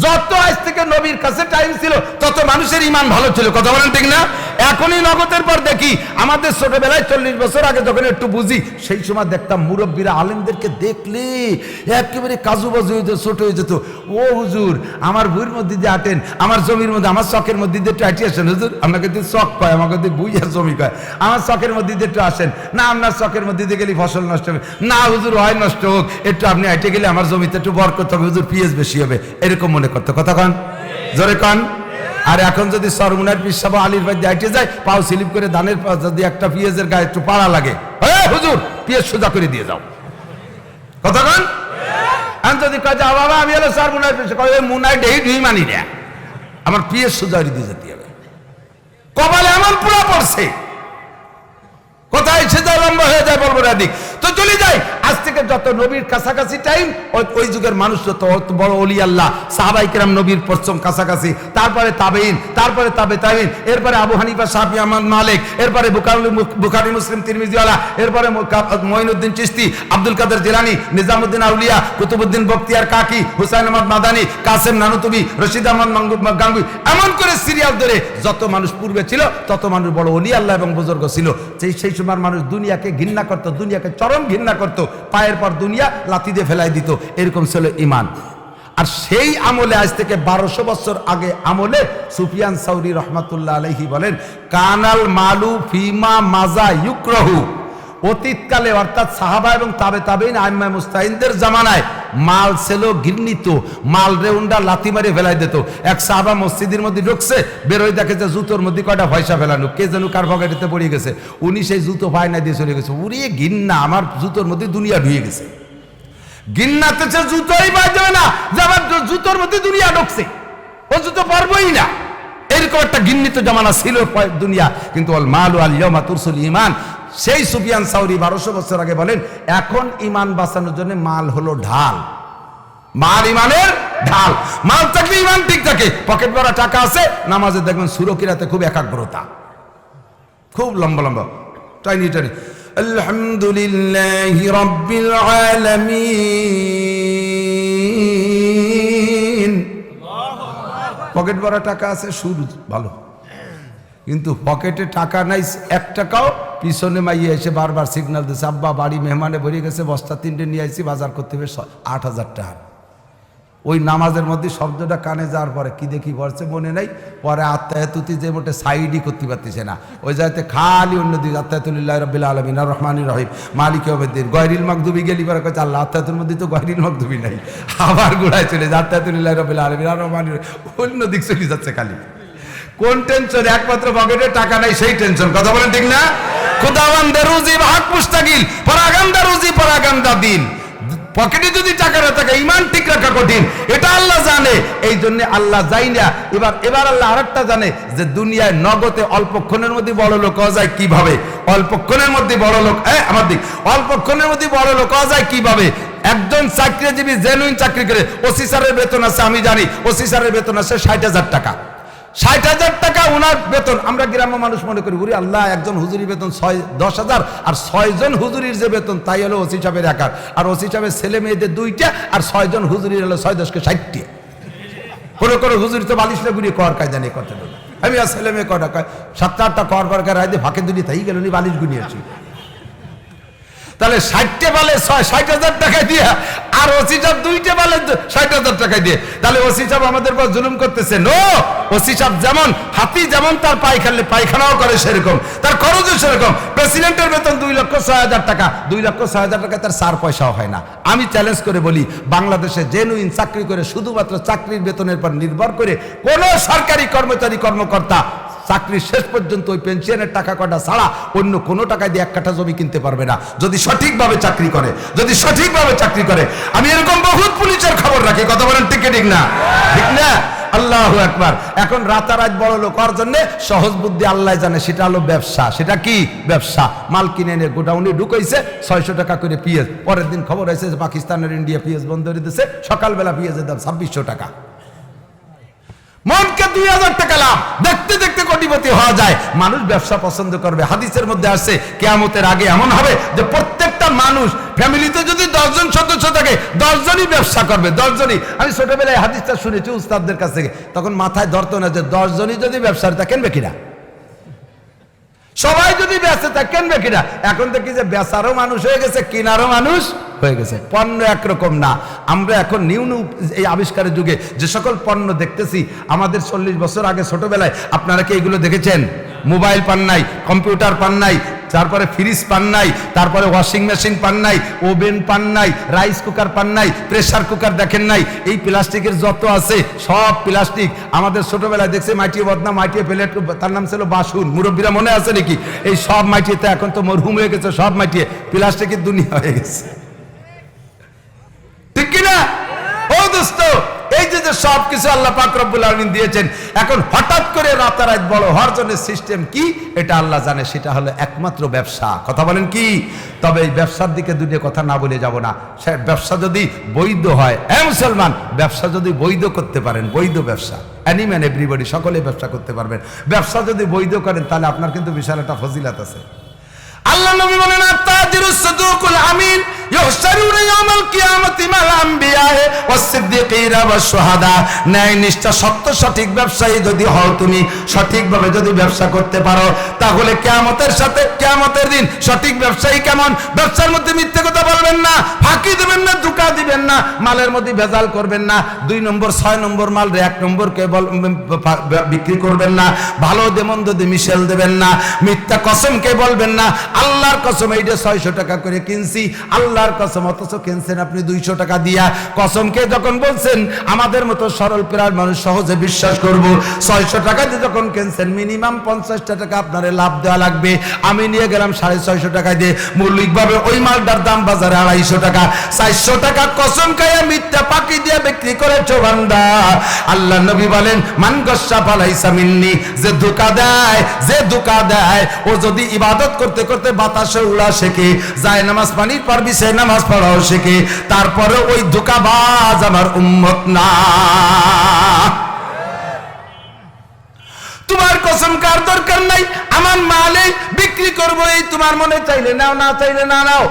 যত আজ থেকে নবীর কাছে টাইম ছিল তত মানুষের ইমান ভালো ছিল। কথা বলেন ঠিক না? এখনই নগদের পর দেখি, আমাদের ছোটবেলায় 40 বছর আগে যখন একটু বুঝি, সেই সময় দেখতাম মুরব্বীরা আলেমদেরকে দেখলে একেবারে কাজু বাজু হয়ে যেত, ছোট হয়ে যেত। ও হুজুর, আমার ভুঁইয়ের মধ্যে দিয়ে আটেন, আমার জমির মধ্যে, আমার চকের মধ্যে দিয়ে একটু আটি আসেন হুজুর। আমাকে দিয়ে চক কয়, আমাকে দিয়ে ভুঁই আর জমি কয়। আমার চকের মধ্যে দিয়ে একটু আসেন না, আপনার চকের মধ্যে দিয়ে গেলে ফসল নষ্ট হবে না হুজুর, হয় নষ্ট হোক, একটু আপনি আইটে গেলে আমার জমিতে একটু বরকত হবে হুজুর, পিএস বেশি হবে, এরকম মনে করতো। কথা কন, জোরে কন। আর এখন যদি সরমুনার পিসাব আলীর ভাই দাইটে যায়, পাও স্লিপ করে ধানের যদি একটা পিএসের গায়ে একটু পাড়া লাগে, হুজুর পিএস সোজা করে দিয়ে যাও। কথা কন। যদি কয় যাও বাবা আমি হলো সরমুনার পিসা, মুনায় ডেই ঢুই মানি না, আমার পিএস সোজা দিয়ে যেতে হবে। কপালে এমন পুরা পড়ছে, কোথায় সেটা লম্বা হয়ে যায়, বলবো না দিক। তো চলে যাই, আজ থেকে যত নবীর কাছাকাছি টাইম, ওই যুগের মানুষ যত বড় ওলি আল্লাহ, সাহাবাই কেরাম নবীর প্রথম কাছাকাছি, তারপরে তাবেইন, তারপরে তাবে তাবেইন, এরপরে আবু হানিফা, শাফি, আহমদ মালিক, এরপরে বুখারী মুসলিম তিরমিজিওয়ালা, এরপরে মঈনুদ্দিন চিশতি, আব্দুল কাদের জিলানী, নিজামুদ্দিন আউলিয়া, কুতুবুদ্দিন বখতিয়ার কাকি, হুসাইন আহমদ মাদানী, কাসেম নানুতুবি, রশিদ আহমদ গাঙ্গুই, এমন করে সিরিয়াল ধরে যত মানুষ পূর্বে ছিল তত মানুষ বড় ওলি আল্লাহ এবং বুজুর্গ ছিল। সেই সময় মানুষ দুনিয়াকে ঘৃণা করত, দুনিয়াকে চরম ঘৃণা করত, পায়ের পর দুনিয়া লাথি দিয়ে ফেলাই দিত। এরকম ছিল ঈমান। আর সেই আমলে, আজ থেকে 1200 বছর আগে আমলে, সুফিয়ান সাউরি রহমাতুল্লাহ আলাইহি বলেন, কানাল মালু ফিমা মাজা ইউকরাহু অতীতকালে অর্থাৎ সাহাবা এবং তাবে তাবেইন আইম্মায়ে মুস্তাহিনদের জামানায় মাল ছিল ঘৃণিত, মাল রেউন্ডা লাথি মারি ফেলাই দিত। এক সাহাবা মসজিদের মধ্যে ঢুকছে, বেরোয় দেখে যে জুতোর মধ্যে কয়টা পয়সা ফেলানো, কে যেন কার পকেটেতে পড়ে গেছে, উনি সেই জুতো ফায়না দিয়ে চলে গেছে। উড়িয়ে ঘৃণা, আমার জুতোর মধ্যে দুনিয়া ঢুয়ে গেছে। ঘৃণাতে সে জুতোই বাজবে না যে আমার জুতোর মধ্যে দুনিয়া ঢুকছে, ও জুতো পারবই না। এরকম একটা ঘৃণিত জামানা ছিল দুনিয়া। কিন্তু আল মালু আল ইয়াউমা তুরসুল ঈমান, সেই সুফিয়ান সাউরি 1200 বছর আগে বলেন, এখন ঈমান বাঁচানোর জন্য মাল হলো ঢাল। মাল ঈমানের ঢাল। মাল থাকলে ঈমান ঠিক থাকে। পকেট ভরা টাকা আছে, নামাজে দেখবেন সুরকিরাতে খুব একাগ্রতা, খুব লম্বা লম্বা টাইনি টাইনি আলহামদুলিল্লাহি রাব্বিল আলামিন। পকেট ভরা টাকা আছে, সুর ভালো, কিন্তু পকেটে টাকা নাই, 1 টাকাও। পিছনে মাইয়ে এসে বারবার সিগন্যাল দিচ্ছে, আব্বা বাড়ি মেহমানে ভরে গেছে, বস্তা 3টে নিয়ে আসছি, বাজার করতে হবে 8,000 টাকা। ওই নামাজের মধ্যে শব্দটা কানে যাওয়ার পরে কি দেখি পড়ছে মনে নাই, পরে আত্মায়াতুতি যে মোটে সাইডই করতে পারতেছে না, ওই জায়গাতে খালি অন্যদিকে আত্মায়াতুলিল্লাহি রাব্বিল আলামিন আর রহমানির রহিম মালিক ইয়াউমিদ্দিন। গয়রিল মাগদুবি গেলি পরে কইছে আল্লাহ আত্মায়াতুর মধ্যে তো গয়রিল মাগদুবি নাই, আবার গোড়ায় চলে যায় আত্মায়াতুলিল্লাহি রাব্বিল আলামিন আর রহমানির রহিম, অন্য দিক চলে যাচ্ছে খালি। কোন টেনশন? একমাত্র পকেটে টাকা নাই, সেই টেনশন। কথা বলেন ঠিক না? খুদাওয়ান্দে রুজি ভাগ মুস্তাকিল, পরাগান্দা রুজি পরাগান্দা দিন। পকেটে যদি টাকা না থাকে, ঈমান ঠিক রাখা কঠিন, এটা আল্লাহ জানে। এই জন্য আল্লাহ যাই না, এবার আল্লাহ আরেকটা জানে যে দুনিয়ায় নগদে অল্পক্ষণের মধ্যে বড় লোক হওয়া যায় কিভাবে। অল্পক্ষণের মধ্যে বড় লোক, আমার দিক, অল্পক্ষণের মধ্যে বড় লোক হওয়া যায় কিভাবে। একজন চাকরিজীবী জেনুইন চাকরি করে, ওসি স্যারের বেতন আছে, আমি জানি ওসি স্যারের বেতন আছে 60,000 টাকা। 60,000 টাকা ওনার বেতন। আমরা গ্রাম্য মানুষ মনে করি, ওরে আল্লাহ, একজন হুজুরি বেতন 10,000, আর 6 জন হুজুরির যে বেতন তাই হলো ওসি সাহেবের একার, আর ওসি সাহেবের ছেলে মেয়েদের 2টা, আর 6 জন হুজুরির হলো 6 10 কে 60টা। কোনো হুজুরি তো বালিশটা গুড়িয়ে কর কায়দা নেই করতে দেবে। আমি আর ছেলে মেয়ে কটা কয় 7-8টা কর বারকার রায় দিয়ে ফাঁকে দুটি তাই গেল, বালিশ গুনিয়েছি। তাহলে 60টে বালে 60,000 টাকা দিয়ে, আর ওসি সাহেব 2টে বালে 60,000 টাকা দিয়ে, তাহলে ওসি সাহেব আমাদের উপর জুলুম করতেছে। নো, ওসি সাহেব যেমন হাতি, যেমন তার পায়খানাও করে সেরকম, তার খরচও সেরকম। প্রেসিডেন্টের বেতন 2,06,000 টাকা, 2,06,000 টাকা তার 4 পয়সাও হয় না। আমি চ্যালেঞ্জ করে বলি, বাংলাদেশে জেনুইন চাকরি করে শুধুমাত্র চাকরির বেতনের পর নির্ভর করে কোন সরকারি কর্মচারী কর্মকর্তা চাকরি শেষ পর্যন্ত ওই পেনশনের টাকা কটা ছাড়া অন্য কোনো টাকা দিয়ে 1 কাঠা জমি কিনতে পারবে না, যদি সঠিকভাবে চাকরি করে, যদি সঠিকভাবে চাকরি করে। আমি এরকম বহুত পুলিশের খবর রাখি। কথা বলেন ঠিক না? ঠিক না? আল্লাহু আকবার। এখন রাতারাত বড় লোক হওয়ার জন্য সহজ বুদ্ধি আল্লাহ জানে, সেটা হলো ব্যবসা। সেটা কি? ব্যবসা। মাল কিনে এনে গোডাউনে ঢুকাইছে, 600 টাকা করে পিএস। পরের দিন খবর হয়েছে যে পাকিস্তানের ইন্ডিয়া পিএস বন্ধ করে দিয়েছে, সকালবেলা পিএসের দাম 2,600 টাকা। মনকে 2,000 টাকা লাভ। দেখতে দেখতে কোটিপতি হওয়া যায়। মানুষ ব্যবসা পছন্দ করবে। হাদিসের মধ্যে আসছে কিয়ামতের আগে এমন হবে যে প্রত্যেকটা মানুষ, ফ্যামিলিতে যদি 10 জন সদস্য থাকে, 10 জনই ব্যবসা করবে, 10 জনই। আমি ছোটবেলায় হাদিসটা শুনেছি উস্তাদদের কাছ থেকে, তখন মাথায় ধরতো না যে 10 জনই যদি ব্যবসার তা কেনবে কিনা, সবাই যদি বেচে তা কেনবে কিনা। এখন দেখি যে বেচারও মানুষ হয়ে গেছে, কিনারও মানুষ হয়ে গেছে। পণ্য একরকম না। আমরা এখন নিউ এই আবিষ্কারের যুগে যে সকল পণ্য দেখতেছি, আমাদের 40 বছর আগে ছোটবেলায় আপনারা কি এগুলো দেখেছেন? মোবাইল পান নাই, কম্পিউটার পান নাই, তারপরে ফ্রিজ পান নাই, তারপরে ওয়াশিং মেশিন পান নাই, ওভেন পান নাই, রাইস কুকার পান নাই, প্রেসার কুকার দেখেন নাই। এই প্লাস্টিকের যত আছে সব প্লাস্টিক। আমাদের ছোটবেলায় দেখছে মাটিয়ে বদনা, মাটিয়ে প্লেট, তার নাম ছিল বাসুন। মুরব্বীরা মনে আছে নাকি? এই সব মাটিয়েতে এখন তো মরহুম হয়ে গেছে, সব মাটিয়ে প্লাস্টিকের দুনিয়া হয়ে গেছে। ঠিক কিনা? ও দোস্ত, এই যে সব কিছু আল্লাহ পাক রব্বুল আলামিন দিয়েছেন, এখন হঠাৎ করে রাতারাত বড় হওয়ার জন্য সিস্টেম কি এটা আল্লাহ জানে। সেটা হলো একমাত্র ব্যবসা। কথা বলেন কি? তবে এই ব্যবসার দিকে দুটো কথা না বলে যাব না। সে ব্যবসা যদি বৈধ হয়, মুসলমান, ব্যবসা যদি বৈধ করতে পারেন, বৈধ ব্যবসা, অ্যানিম্যান এভরিবডি সকলে ব্যবসা করতে পারবেন। ব্যবসা যদি বৈধ করেন তাহলে আপনার কিন্তু বিশাল একটা ফজিলত আছে। আল্লাহ নবী বলেন, আত-তাজিরুস সাদুকুল আমিন ইহশারুনা ইয়াওমাল কিয়ামাতি মাল আম্বিয়া ওয়াস সিদ্দিকিনা ওয়াস শুহাদা। ন্যায় নিষ্ঠা সত্য সঠিক ব্যবসায়ী যদি হও, তুমি সঠিকভাবে যদি ব্যবসা করতে পারো, তাহলে কিয়ামতের সাথে কিয়ামতের দিন সঠিক ব্যবসায়ী কেমন? ব্যবসার মধ্যে মিথ্যে কথা বলবেন না, ফাঁকি দেবেন না, ধোঁকা দিবেন না, মালের মধ্যে ভেজাল করবেন না, 2 নম্বর 6 নম্বর মাল 1 নম্বর কে বিক্রি করবেন না, ভালো দে মন্দ দে মিশেল দেবেন না, মিথ্যা কসম কে বলবেন না। আল্লাহর কসম এইটা 600 টাকা করে কিনছি, আল্লাহর কসম, অথচ কিনছেন আপনি 200 টাকা দিয়া। কসমকে যখন বলছেন আমাদের মতো সরল প্রায় মানুষ সহজে বিশ্বাস করব। 600 টাকা দিয়ে যখন কিনছেন মিনিমাম 50 টাকা আপনারে লাভ দেওয়া লাগবে। আমি নিয়ে গেলাম 650 টাকা দিয়ে, মৌলিকভাবে ওই মালটার দাম বাজারে 250 টাকা। 400 টাকা কসম খাইয়া মিথ্যা পাকি দিয়ে বিক্রি করেছো বান্দা। আল্লাহ নবী বলেন মান গস্সা ফালাইসা মিন্নি, যে ধোঁকা দেয়, যে ধোঁকা দেয়, ও যদি ইবাদত করতে করতে বাতাসে উড়া শেখে, যায় নামাজ পানির পর বিছে নামাজ পড়াও শেখে, তারপরে ওই ধোঁকাবাজ আমার উম্মত না। তোমার কসম কার দরকার নাই, আমার মালে বিক্রি করবো, এই তোমার মনে চাইলে নাও, না চাইলে না নাও।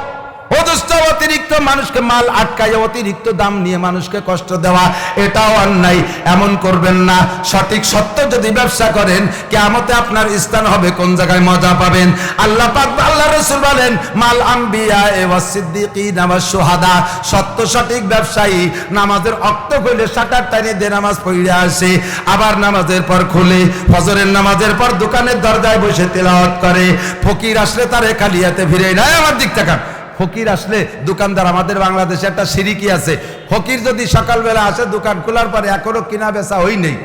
অদৃষ্ট অতিরিক্ত মানুষকে মাল আটকায় অতিরিক্ত দাম নিয়ে মানুষকে কষ্ট দেওয়া, এটাও অন্যায়। এমন করবেন না। সঠিক সত্য যদি ব্যবসা করেন, কিয়ামতে আপনার স্থান হবে কোন জায়গায়? মজা পাবেন। আল্লাহ পাক, আল্লাহ রাসূল বলেন মাল আম্বিয়া ওয়াস সিদ্দিকিনা ওয়াস শুহাদা। সত্য সঠিক ব্যবসায়ী নামাজের ওয়াক্ত হইলে শাটার টাইনে দিয়ে নামাজ পড়ে আসে, আবার নামাজের পর খুলে, ফজরের নামাজের পর দোকানের দরজায় বসে তেলাওয়াত করে। ফকির আসলে তারে খালিয়াতে ফিরে নাই। আমার দিক তাকান, ফকির আসলে দোকানদার, আমাদের বাংলাদেশে একটা সিরিকি আছে, ফকির যদি সকালবেলা আসে দোকান খোলার পরে এখনো কিনা বেচা হই নেই,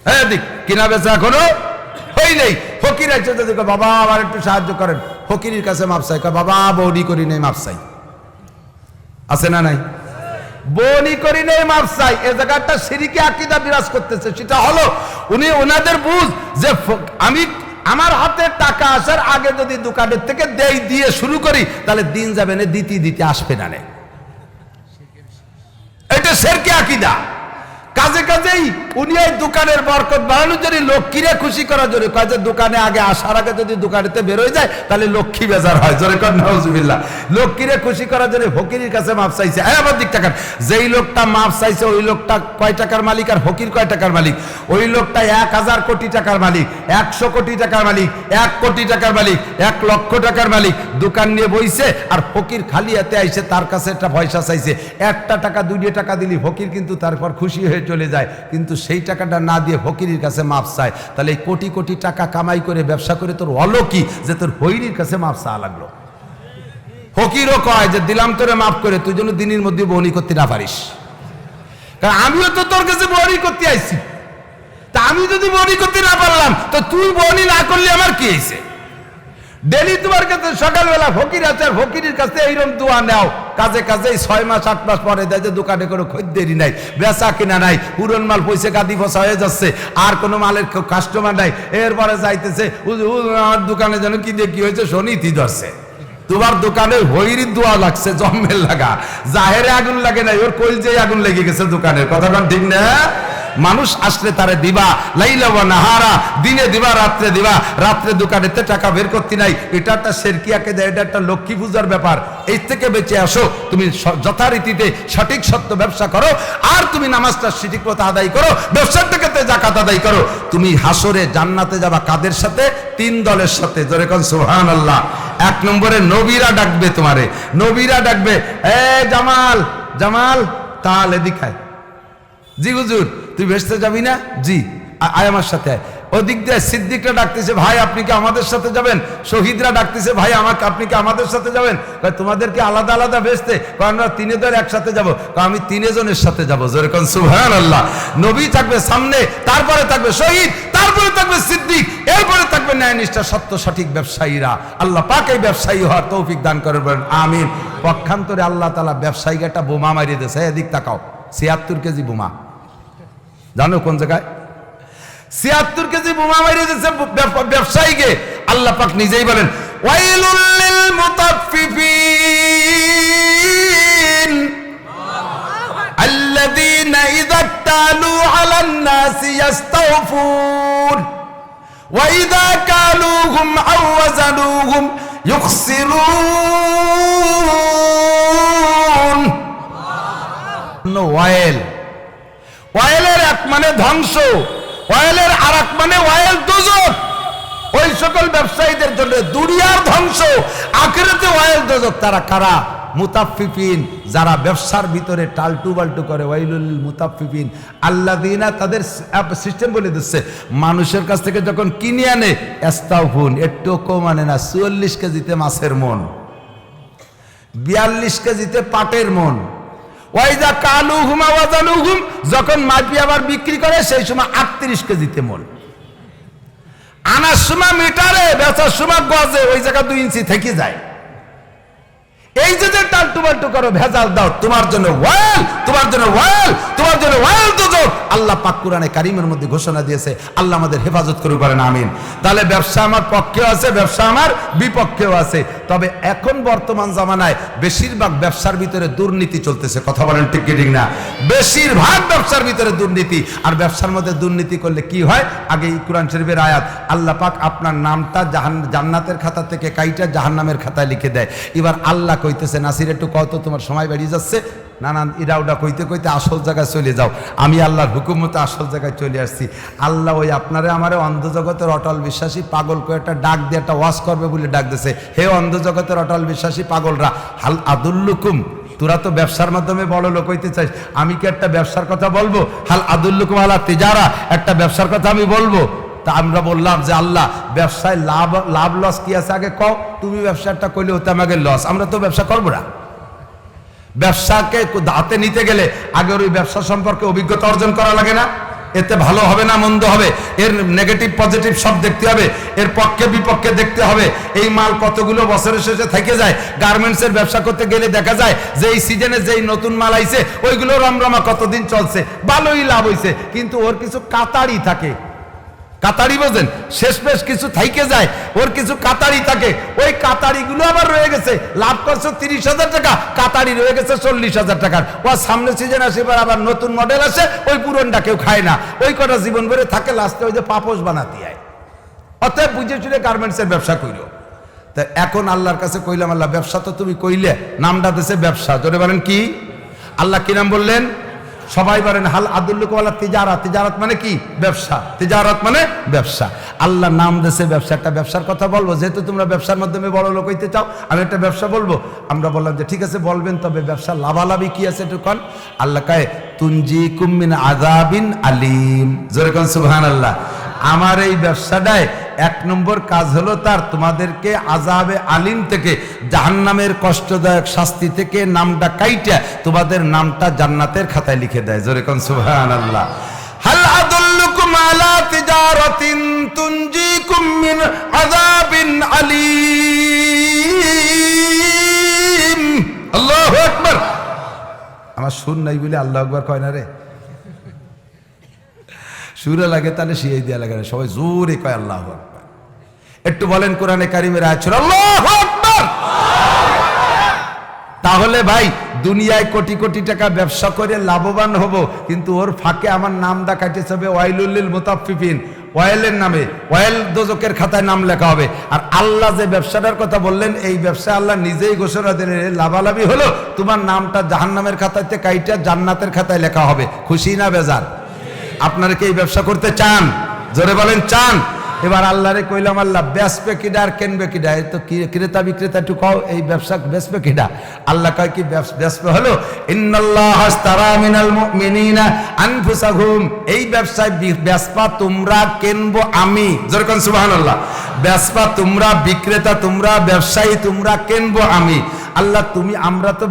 হ্যাঁ দিক কিনা বেচা এখনো হই নেই। ফকির আছে যদি বাবা আমার একটু সাহায্য করেন, ফকিরের কাছে মাপ চাই, বাবা বৌনি করি নেই মাপ চাই, আছে না নাই? বৌনি করি নেই মাপ চাই, এ জায়গাটা সিরিকি আকীদা বিরাজ করতেছে। সেটা হলো উনি ওনাদের বুঝ যে আমি আমার হাতে টাকা আসার আগে যদি দোকানের থেকে দেই দিয়ে শুরু করি, তাহলে দিন যাবে না, দিতে দিতে আসবে না। এটা শিরকি আকীদা। কাজে কাজেই উনি এই দোকানের বরকত বাড়ানোর জন্য, লক্ষ্মীরে খুশি করার জন্য কয় যে দোকানে আগে আসার আগে যদি দোকানেতে বেরোয় যায় তাহলে লক্ষ্মী বেজার হয়। জোরে কর নাউজুবিল্লাহ। লক্ষ্মীরে খুশি করার জন্য ফকিরের কাছে মাপ চাইছে। আমার দিক টাকার যেই লোকটা মাপ চাইছে ওই লোকটা কয় টাকার মালিক আর ফকির কয় টাকার মালিক? ওই লোকটা 1000 কোটি টাকার মালিক, 100 কোটি টাকার মালিক, 1 কোটি টাকার মালিক, 1 লক্ষ টাকার মালিক। দোকান নিয়ে বইছে আর ফকির খালি হাতে আইছে, তার কাছে একটা পয়সা চাইছে। 1 টাকা 2 টাকা দিলি ফকির কিন্তু তারপর খুশি হয়ে চলে যায়, কিন্তু সেই টাকাটা না দিয়ে ফকিরের কাছে মাপ চায়। তাহলে এই কোটি কোটি টাকা কামাই করে ব্যবসা করে তোর হলো কি যে তোর হইরির কাছে মাপ চাওয়া লাগলো? ফকিরও কয় যে দিলাম তোরে মাফ করে, তুই যেন দিনের মধ্যে বহনি করতে না পারিস, কারণ আমিও তো তোর কাছে বহনি করতে আইছি। তা আমি যদি বহনি করতে না পারলাম তো তুই বহনি না করলে আমার কি হয়েছে? ডেলি তোমার কাছে সকালবেলা ফকির আছে, ফকিরের কাছে এইরকম দোয়া নাও, কাজে কাজে 6 মাস 8 মাস পরে দেয় যে দোকানে কোনো খদ্দেরি নাই, বেচা কিনা নাই, পুরন মাল পয়সা গাদি ফসা হয়ে যাচ্ছে, আর কোনো মালের কাস্টমার নাই। এরপরে যাইতেছে আমার দোকানে যেন কি দিয়ে কি হয়েছে শনিতি ধরছে। তোমার দোকানে হইরির দোয়া লাগছে, জম্মের লাগা, জাহেরে আগুন লাগে নাই, ওর কলজেই আগুন লেগে গেছে দোকানের। কথাটা ঠিক না? মানুষ আসলে তারে দিবা লাইলা ওয়া নাহারা, দিনে দিবা রাত্রে দিবা, রাত্রে দোকানেতে টাকা বের করতে নাই। এটা একটা শিরকি আকীদা, এটা একটা লক্ষ্মী পূজার ব্যাপার। এই থেকে বেঁচে আসো, তুমি যথারীতিতে সঠিক সত্য ব্যবসা করো, আর তুমি নামাজটা সঠিক মতো আদায় করো, ব্যবসার থেকে জাকাত আদায় করো। তুমি হাসরে জান্নাতে যাবা কাদের সাথে? 3 দলের সাথে। জোরে কোন সুবহানাল্লাহ। 1 নম্বরে নবীরা ডাকবে তোমারে, নবীরা ডাকবে, এ জামাল, জামাল তাহলে দেখায়, জি হুজুর তুই বেচতে যাবি না? জি আয় আমার সাথে। ওদিক দিয়ে সিদ্দিকরা ডাকতেছে, ভাই আপনি কি আমাদের সাথে যাবেন? শহীদরা ডাকতেছে, ভাই আপনি কি আমাদের সাথে যাবেন? তোমাদেরকে আলাদা আলাদা বেচতে? আমরা 3 জন একসাথে যাবো। আমি 3 জনের সাথে যাবো। জোরে কোন সুবহানাল্লাহ। নবী থাকবে সামনে, তারপরে থাকবে শহীদ, তারপরে থাকবে সিদ্দিক, এরপরে থাকবে ন্যায় নিষ্ঠা সত্য সঠিক ব্যবসায়ীরা। আল্লাহ পাক এই ব্যবসায়ী হওয়ার তৌফিক দান করবেন, আমিন। পক্ষান্তরে আল্লাহ তাআলা ব্যবসায়ীকে একটা বোমা মারিয়ে দিয়েছে। এদিক তাকাও, 76 কেজি বোমা। জানো কোন জায়গায়? 76 কেজি বোমা মারিয়ে দিয়েছে ব্যবসায়ীকে। আল্লাহ পাক নিজেই বলেন ওয়াইলুল লিল মুতাফফিফিন আল্লাযীনা ইযা তালু আলান নাসি ইস্তাওফুন ওয়া ইযা কালুহুম আও ওয়াজানুহুম ইখসিরুন। জন্য অয়েল, অয়েলের এক মানে ধ্বংস, অয়েলের আর এক মানে অয়েল দোজখ। ওই সকল ব্যবসায়ীদের জন্য দুনিয়ার ধ্বংস, আখিরাতে অয়েল দোজখ। তারা কারা? মুতাফফিফিন, যারা ব্যবসার ভিতরে টালটু বাল্টু করে। ওয়াইলুল মুতাফফিফিন আল্লাযিনা, তাদের সিস্টেম বলে দিচ্ছে, মানুষের কাছ থেকে যখন কিনে আনে ইস্তাউফুন, একটু কম মানে না, 44 কেজিতে মাছের মন, 42 কেজিতে পাটের মন। ওয়াইদা কালুহুম ওয়াজানুহুম, যখন মাপি আবার বিক্রি করে সেই সময় 38 কেজিতে মন। আনার সময় মিটারে, বেচার সময় গজে, ওই জায়গা 2 ইঞ্চি থেকে যায়। এই যে টালটু বাল্টু করো, ভেজাল দাও, তোমার জন্য ওয়াল, তোমার জন্য ওয়াল, তোমার জন্য ওয়াল দোজখ। আল্লাহ পাক কোরআনে কারীমের মধ্যে ঘোষণা দিয়েছে। আল্লাহ আমাদের হেফাজত করুক, বলেন আমিন। তাহলে ব্যবসা আমার পক্ষেও আছে, ব্যবসা আমার বিপক্ষেও আছে। তবে এখন বর্তমান জামানায় বেশিরভাগ ব্যবসার ভিতরে দুর্নীতি চলতেছে। কথা বলেন ঠিক কি ঠিক না? বেশিরভাগ ব্যবসার ভিতরে দুর্নীতি। আর ব্যবসার মধ্যে দুর্নীতি করলে কি হয়? আগে কোরআন শরীফের আয়াত, আল্লাহ পাক আপনার নামটা জান্নাতের খাতা থেকে কাইটা জাহান্নামের খাতায় লিখে দেয়। এবার আল্লাহ কইতেছে, নাসির একটু কত, তোমার সময় বেরিয়ে যাচ্ছে, নানান ইরাউডা কইতে কইতে আসল জায়গায় চলে যাও। আমি আল্লাহর হুকুম মতো আসল জায়গায় চলে আসছি। আল্লাহ ওই আপনারে আমারে অন্ধজগতের অটল বিশ্বাসী পাগল করে একটা ডাক দিয়ে একটা ওয়াজ করবে বলে ডাক দিয়েছে। হে অন্ধজগতের অটল বিশ্বাসী পাগলরা, হাল আদুল্লুকুম, তোরা তো ব্যবসার মাধ্যমে বড় লোক হইতে চাইস, আমি কি একটা ব্যবসার কথা বলবো? হাল আদুল্লুকুম আলা তিজারা, একটা ব্যবসার কথা আমি বলবো? তা আমরা বললাম যে আল্লাহ, ব্যবসায় লাভ লস কি আছে আগে কও। তুমি ব্যবসাটা করলে হতে আমাকে লস, আমরা তো ব্যবসা করবো না। ব্যবসাকে হাতে নিতে গেলে আগে ওই ব্যবসা সম্পর্কে অভিজ্ঞতা অর্জন করা লাগে না? এতে ভালো হবে না মন্দ হবে, এর নেগেটিভ পজিটিভ সব দেখতে হবে, এর পক্ষে বিপক্ষে দেখতে হবে। এই মাল কতগুলো বছরের শেষে থেকে যায়। গার্মেন্টসের ব্যবসা করতে গেলে দেখা যায় যে এই সিজনে যেই নতুন মাল আইছে ওইগুলো রমরমা কতদিন চলছে, ভালোই লাভ হইছে, কিন্তু ওর কিছু কাতারি থাকে। কাতারি বোঝেন? শেষ পেশ কিছু থাইকে যায়, ওর কিছু কাতারি থাকে। ওই কাতারিগুলো আবার রয়ে গেছে, লাভ করছে 30,000 টাকা, কাতারি রয়ে গেছে 40,000 টাকার। ও সামনে সিজন আসে, এবার আবার নতুন মডেল আসে, ওই পুরনটা কেউ খায় না। ওই কটা জীবন ভরে থাকে, লাস্টে ওই যে পাপোশ বানাতে হয়। অতএব বুঝে চুলে গার্মেন্টসের ব্যবসা কইলো। তা এখন আল্লাহর কাছে কইলাম, আল্লাহ ব্যবসা তো তুমি কইলে, নামটা দিয়েছে ব্যবসা, জোরে বলেন কি? আল্লাহ কি নাম বললেন? সবাই বলেন হাল আদুল্লুকুম আলা তিজারা। তিজারাত মানে কি? ব্যবসা। তিজারাত মানে ব্যবসা। আল্লাহ নাম দেশে ব্যবসা, একটা ব্যবসার কথা বলবো, যেহেতু তোমরা ব্যবসার মাধ্যমে বড় লোক হইতে চাও, আমি একটা ব্যবসা বলবো। আমরা বললাম যে ঠিক আছে বলবেন, তবে ব্যবসা লাভালাভি কি আছে একটু কন। আল্লাহ কায়ে তুনজিকুম মিন আযাবিন আলিম, জোরে কোন সুবহানাল্লাহ। আমার এই ব্যবসাটায় 1 নম্বর কাজ হলো তার, তোমাদেরকে আযাবে আলিম থেকে, জাহান্নামের কষ্টদায়ক শাস্তি থেকে নামটা কাইটা তোমাদের নামটা জান্নাতের খাতায় লিখে দেয়। জোরে কোন সুবহানাল্লাহ। হাল আদুল্লুকুম আলা তিজারাতিন তুনজিকুম মিন আযাবিন আলিম। আল্লাহু আকবার। আমার সুর নাই বলে আল্লাহু আকবার কয় না রে। সুরে লাগে তাহলে শিয়াই দেয়া লাগে না, সবাই জোরে কয় আল্লাহু আকবার। একটু বলেন কোরআনে কারিমের আয়াত শুনুন, আল্লাহু আকবার। তাহলে ভাই দুনিয়ায় কোটি কোটি টাকা ব্যবসা করে লাভবান হব, কিন্তু ওর ফাঁকে আমার নামটা কাটিয়ে হবে ওয়াইলুল মুতাফফিফিন, অয়েলের নামে, অয়েল দোজকের খাতায় নাম লেখা হবে। আর আল্লাহ যে ব্যবসাটার কথা বললেন, এই ব্যবসা আল্লাহ নিজেই ঘোষণা দিলেন, লাভালাভি হলো তোমার নামটা জাহান্নামের খাতাতে কাইটা জান্নাতের খাতায় লেখা হবে। খুশি না বেজার? আপনারা কি এই ব্যবসা করতে চান? জোরে বলেন চান? এবার আল্লাহরে কইলাম, আল্লাহ বেচবে কিডা আর কেনবে কিডা? এই তো ক্রেতা বিক্রেতা একটু কও, এই ব্যবসা বেচবে কিডা? আল্লাহ কয় কি বেচবে হলো ইন্নাল্লাহ আশতারা মিনাল মুমিনিনা আনফুসাহুম, এই ব্যবসায় বেচবা তোমরা, কেনবো আমি। জোরে কোন সুবহানাল্লাহ। বেচবা তোমরা, বিক্রেতা তোমরা, ব্যবসায়ী তোমরা, কেনবো আমি। আল্লাহ তুমি, আমরা তো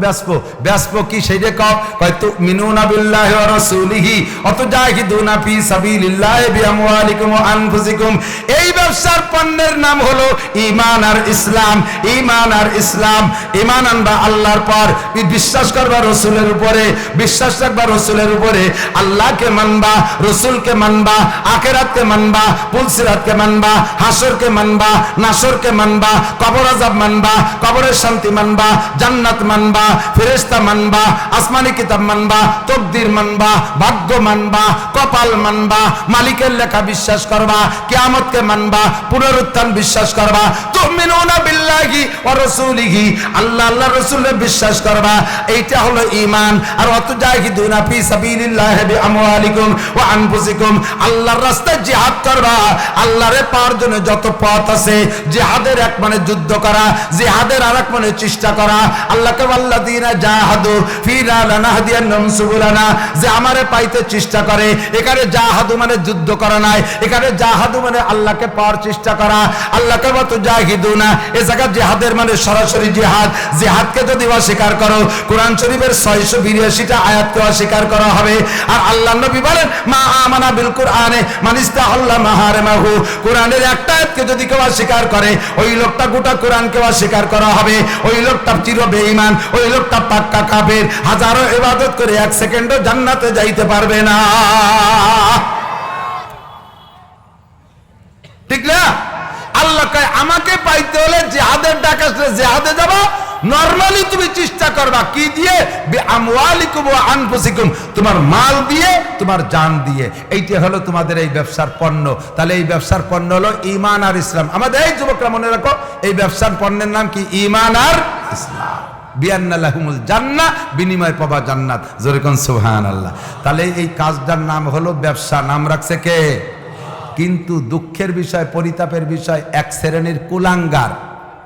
বেচবো কি সেইটা কও। কয় তুমিনুনা বিল্লাহি ওয়া রাসূলিহি ওয়া তুজাহিদুনা ফি সাবিলিল্লাহি বিআমওয়ালিকুম ওয়া আনফুসিকুম। এই ব্যবসার পণ্যের নাম হলো ঈমান আর ইসলাম। ঈমান আর ইসলাম, ঈমান আনবা আল্লাহর পর, বিশ্বাস করবা রাসূলের উপরে, বিশ্বাস রাখবা রাসূলের উপরে, আল্লাহকে মানবা, রাসূলকে মানবা, আখিরাতকে মানবা, পুলসিরাতকে মানবা, হাসরকে মানবা, নাসরকে মানবা, কবর আযাব মানবা, কবরের শান্তি মানবা, জান্নাত মানবা, ফেরেশতা মানবা, আসমানি কিতাব মানবা, তকদির মানবা, ভাগ্য মানবা, কপাল মানবা, মালিকের লেখা বিশ্বাস করবা, কিয়ামতকে মানবা, পুনরুত্থান বিশ্বাস করবা, তুমিনুনা বিল্লাহি ওয়া রাসূলিহি, আল্লাহ আল্লাহর রাসূলের বিশ্বাস করবা। এইটা হলো ঈমান। আর ওয়াতুজাহিদুনা ফি সাবিলিল্লাহি বিআমওয়ালিকুম ওয়া আনফুসিকুম, আল্লাহর রাস্তায় জিহাদ করবা। আল্লাহরে পাওয়ার জন্য যত পথ আছে, জিহাদের এক মানে যুদ্ধ করা, জিহাদের আরেক মানে চেষ্টা করা। আল্লাহকে ওয়াল্লাযিনা জাহাদু ফিনা লানাহদিয়ান্নাহুম সুবুলানা, যে আমারে পাইতে চেষ্টা করে। এখানে জাহাদু মানে যুদ্ধ করা নাই, এখানে জাহাদু মানে আল্লাহকে পাওয়ার চেষ্টা করা। আল্লাহকে ওয়াতুজাহিদুনা, এই জায়গা জিহাদের মানে সরাসরি জিহাদ। জিহাদকে যদি অস্বীকার করো, কোরআন শরীফের 682টা আয়াতকে অস্বীকার করা হবে। আর আল্লাহ নবী বলেন মা আমানা বিল কুরআনে মান ইস্তাহাল্লা মাহারিমাহু, কোরআনের একটা আয়াতকে যদি কেউ অস্বীকার করে, ওই লোকটা গোটা কোরআনকে অস্বীকার করা হবে। ওই লোকটা চির বেঈমান, ওই লোকটা পাক্কা কাফের। হাজারো ইবাদত করে এক সেকেন্ডও জান্নাতে যাইতে পারবে না। ঠিক না? আল্লাহ কয় আমাকে পাইতে হলে জিহাদের ডাক আসলে জিহাদে যাবা। নরমালি তুমি চেষ্টা করবা কি দিয়ে? বিআমওয়ালিকুম ওয়া আনফুসিকুম, তোমার মাল দিয়ে, তোমার জান দিয়ে। এইটা হলো তোমাদের এই ব্যবসার পণ্য। তাহলে এই ব্যবসার পণ্য হলো ঈমান আর ইসলাম। আমাদের এই যুবকরা মনে রাখো, এই ব্যবসার পণ্যের নাম কি? ঈমান আর ইসলাম। বিআন্না লাহুমুল জান্নাহ, বিনিময় পাবা জান্নাত। জোরে কোন সুবহানাল্লাহ। তাহলে এই কাজটার নাম হলো ব্যবসা। নাম রাখছে কে? কিন্তু দুঃখের বিষয়, পরিতাপের বিষয়, এক শ্রেণীর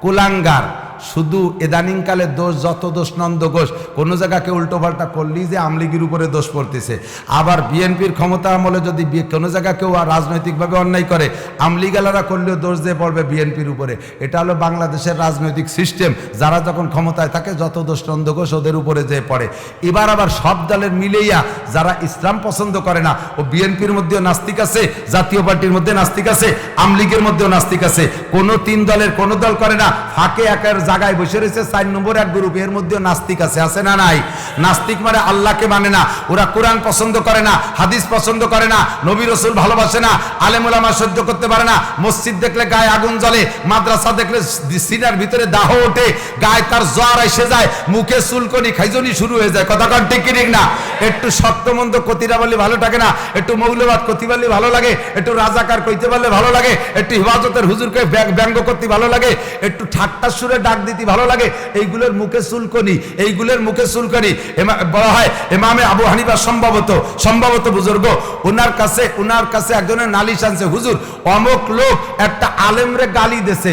কুলাঙ্গার শুধু এদানিংকালে দোষ, যত দোষ নন্দ ঘোষ, কোনো জায়গাকে উল্টো পাল্টা করলেই যে আমলিগির উপরে দোষ পড়তেছে। আবার বিএনপির ক্ষমতা আমলে যদি কোনো জায়গা কেউ রাজনৈতিকভাবে অন্যায় করে, আমলিগালারা করলেও দোষ দিয়ে পড়বে বিএনপির উপরে। এটা হলো বাংলাদেশের রাজনৈতিক সিস্টেম। যারা যখন ক্ষমতায় থাকে যত দোষ নন্দ ঘোষ ওদের উপরে যে পড়ে। এবার আবার সব দলের মিলেইয়া যারা ইসলাম পছন্দ করে না, ও বিএনপির মধ্যেও নাস্তিক আছে, জাতীয় পার্টির মধ্যে নাস্তিক আছে, আমলিগের মধ্যেও নাস্তিক আছে। কোনো তিন দলের কোনো দল করে না, ফাঁকে একের জায়গায় বসে রয়েছে 4 নম্বর এক গ্রুপ, এর মধ্যেও নাস্তিক আছে না নাই? নাস্তিক মানে আল্লাহকে মানে না, ওরা কোরআন পছন্দ করে না, হাদিস পছন্দ করে না, নবী রাসূল ভালোবাসে না, আলেম ওলামা সহ্য করতে পারে না, মসজিদ দেখলে গায়ে আগুন জ্বলে, মাদ্রাসা দেখলে সিনার ভিতরে দাহ ওঠে, গায়ে তার জ্বর এসে যায়, মুখে চুলকনি খাইজনি শুরু হয়ে যায়। কথা কন ঠিক কি ঠিক না? একটু শক্তমন্দ কতিরা বললে ভালো থাকে না, একটু মৌলবাদ কতি বললে ভালো লাগে, একটু রাজাকার কইতে পারলে ভালো লাগে, একটু হিফাজতের হুজুরকে ব্যঙ্গ করতে ভালো লাগে, একটু ঠাট্টার সুরে ডাক দিতে ভালো লাগে। এইগুলোর মুখে চুলকনি, এইগুলোর মুখে চুলকনি। বলা হয় ইমামে আবু হানিফা সম্ভবত বুজুর্গ, ওনার কাছে একজনের নালিশ আনছে, হুজুর অমুক লোক একটা আলেমরে গালি দেছে,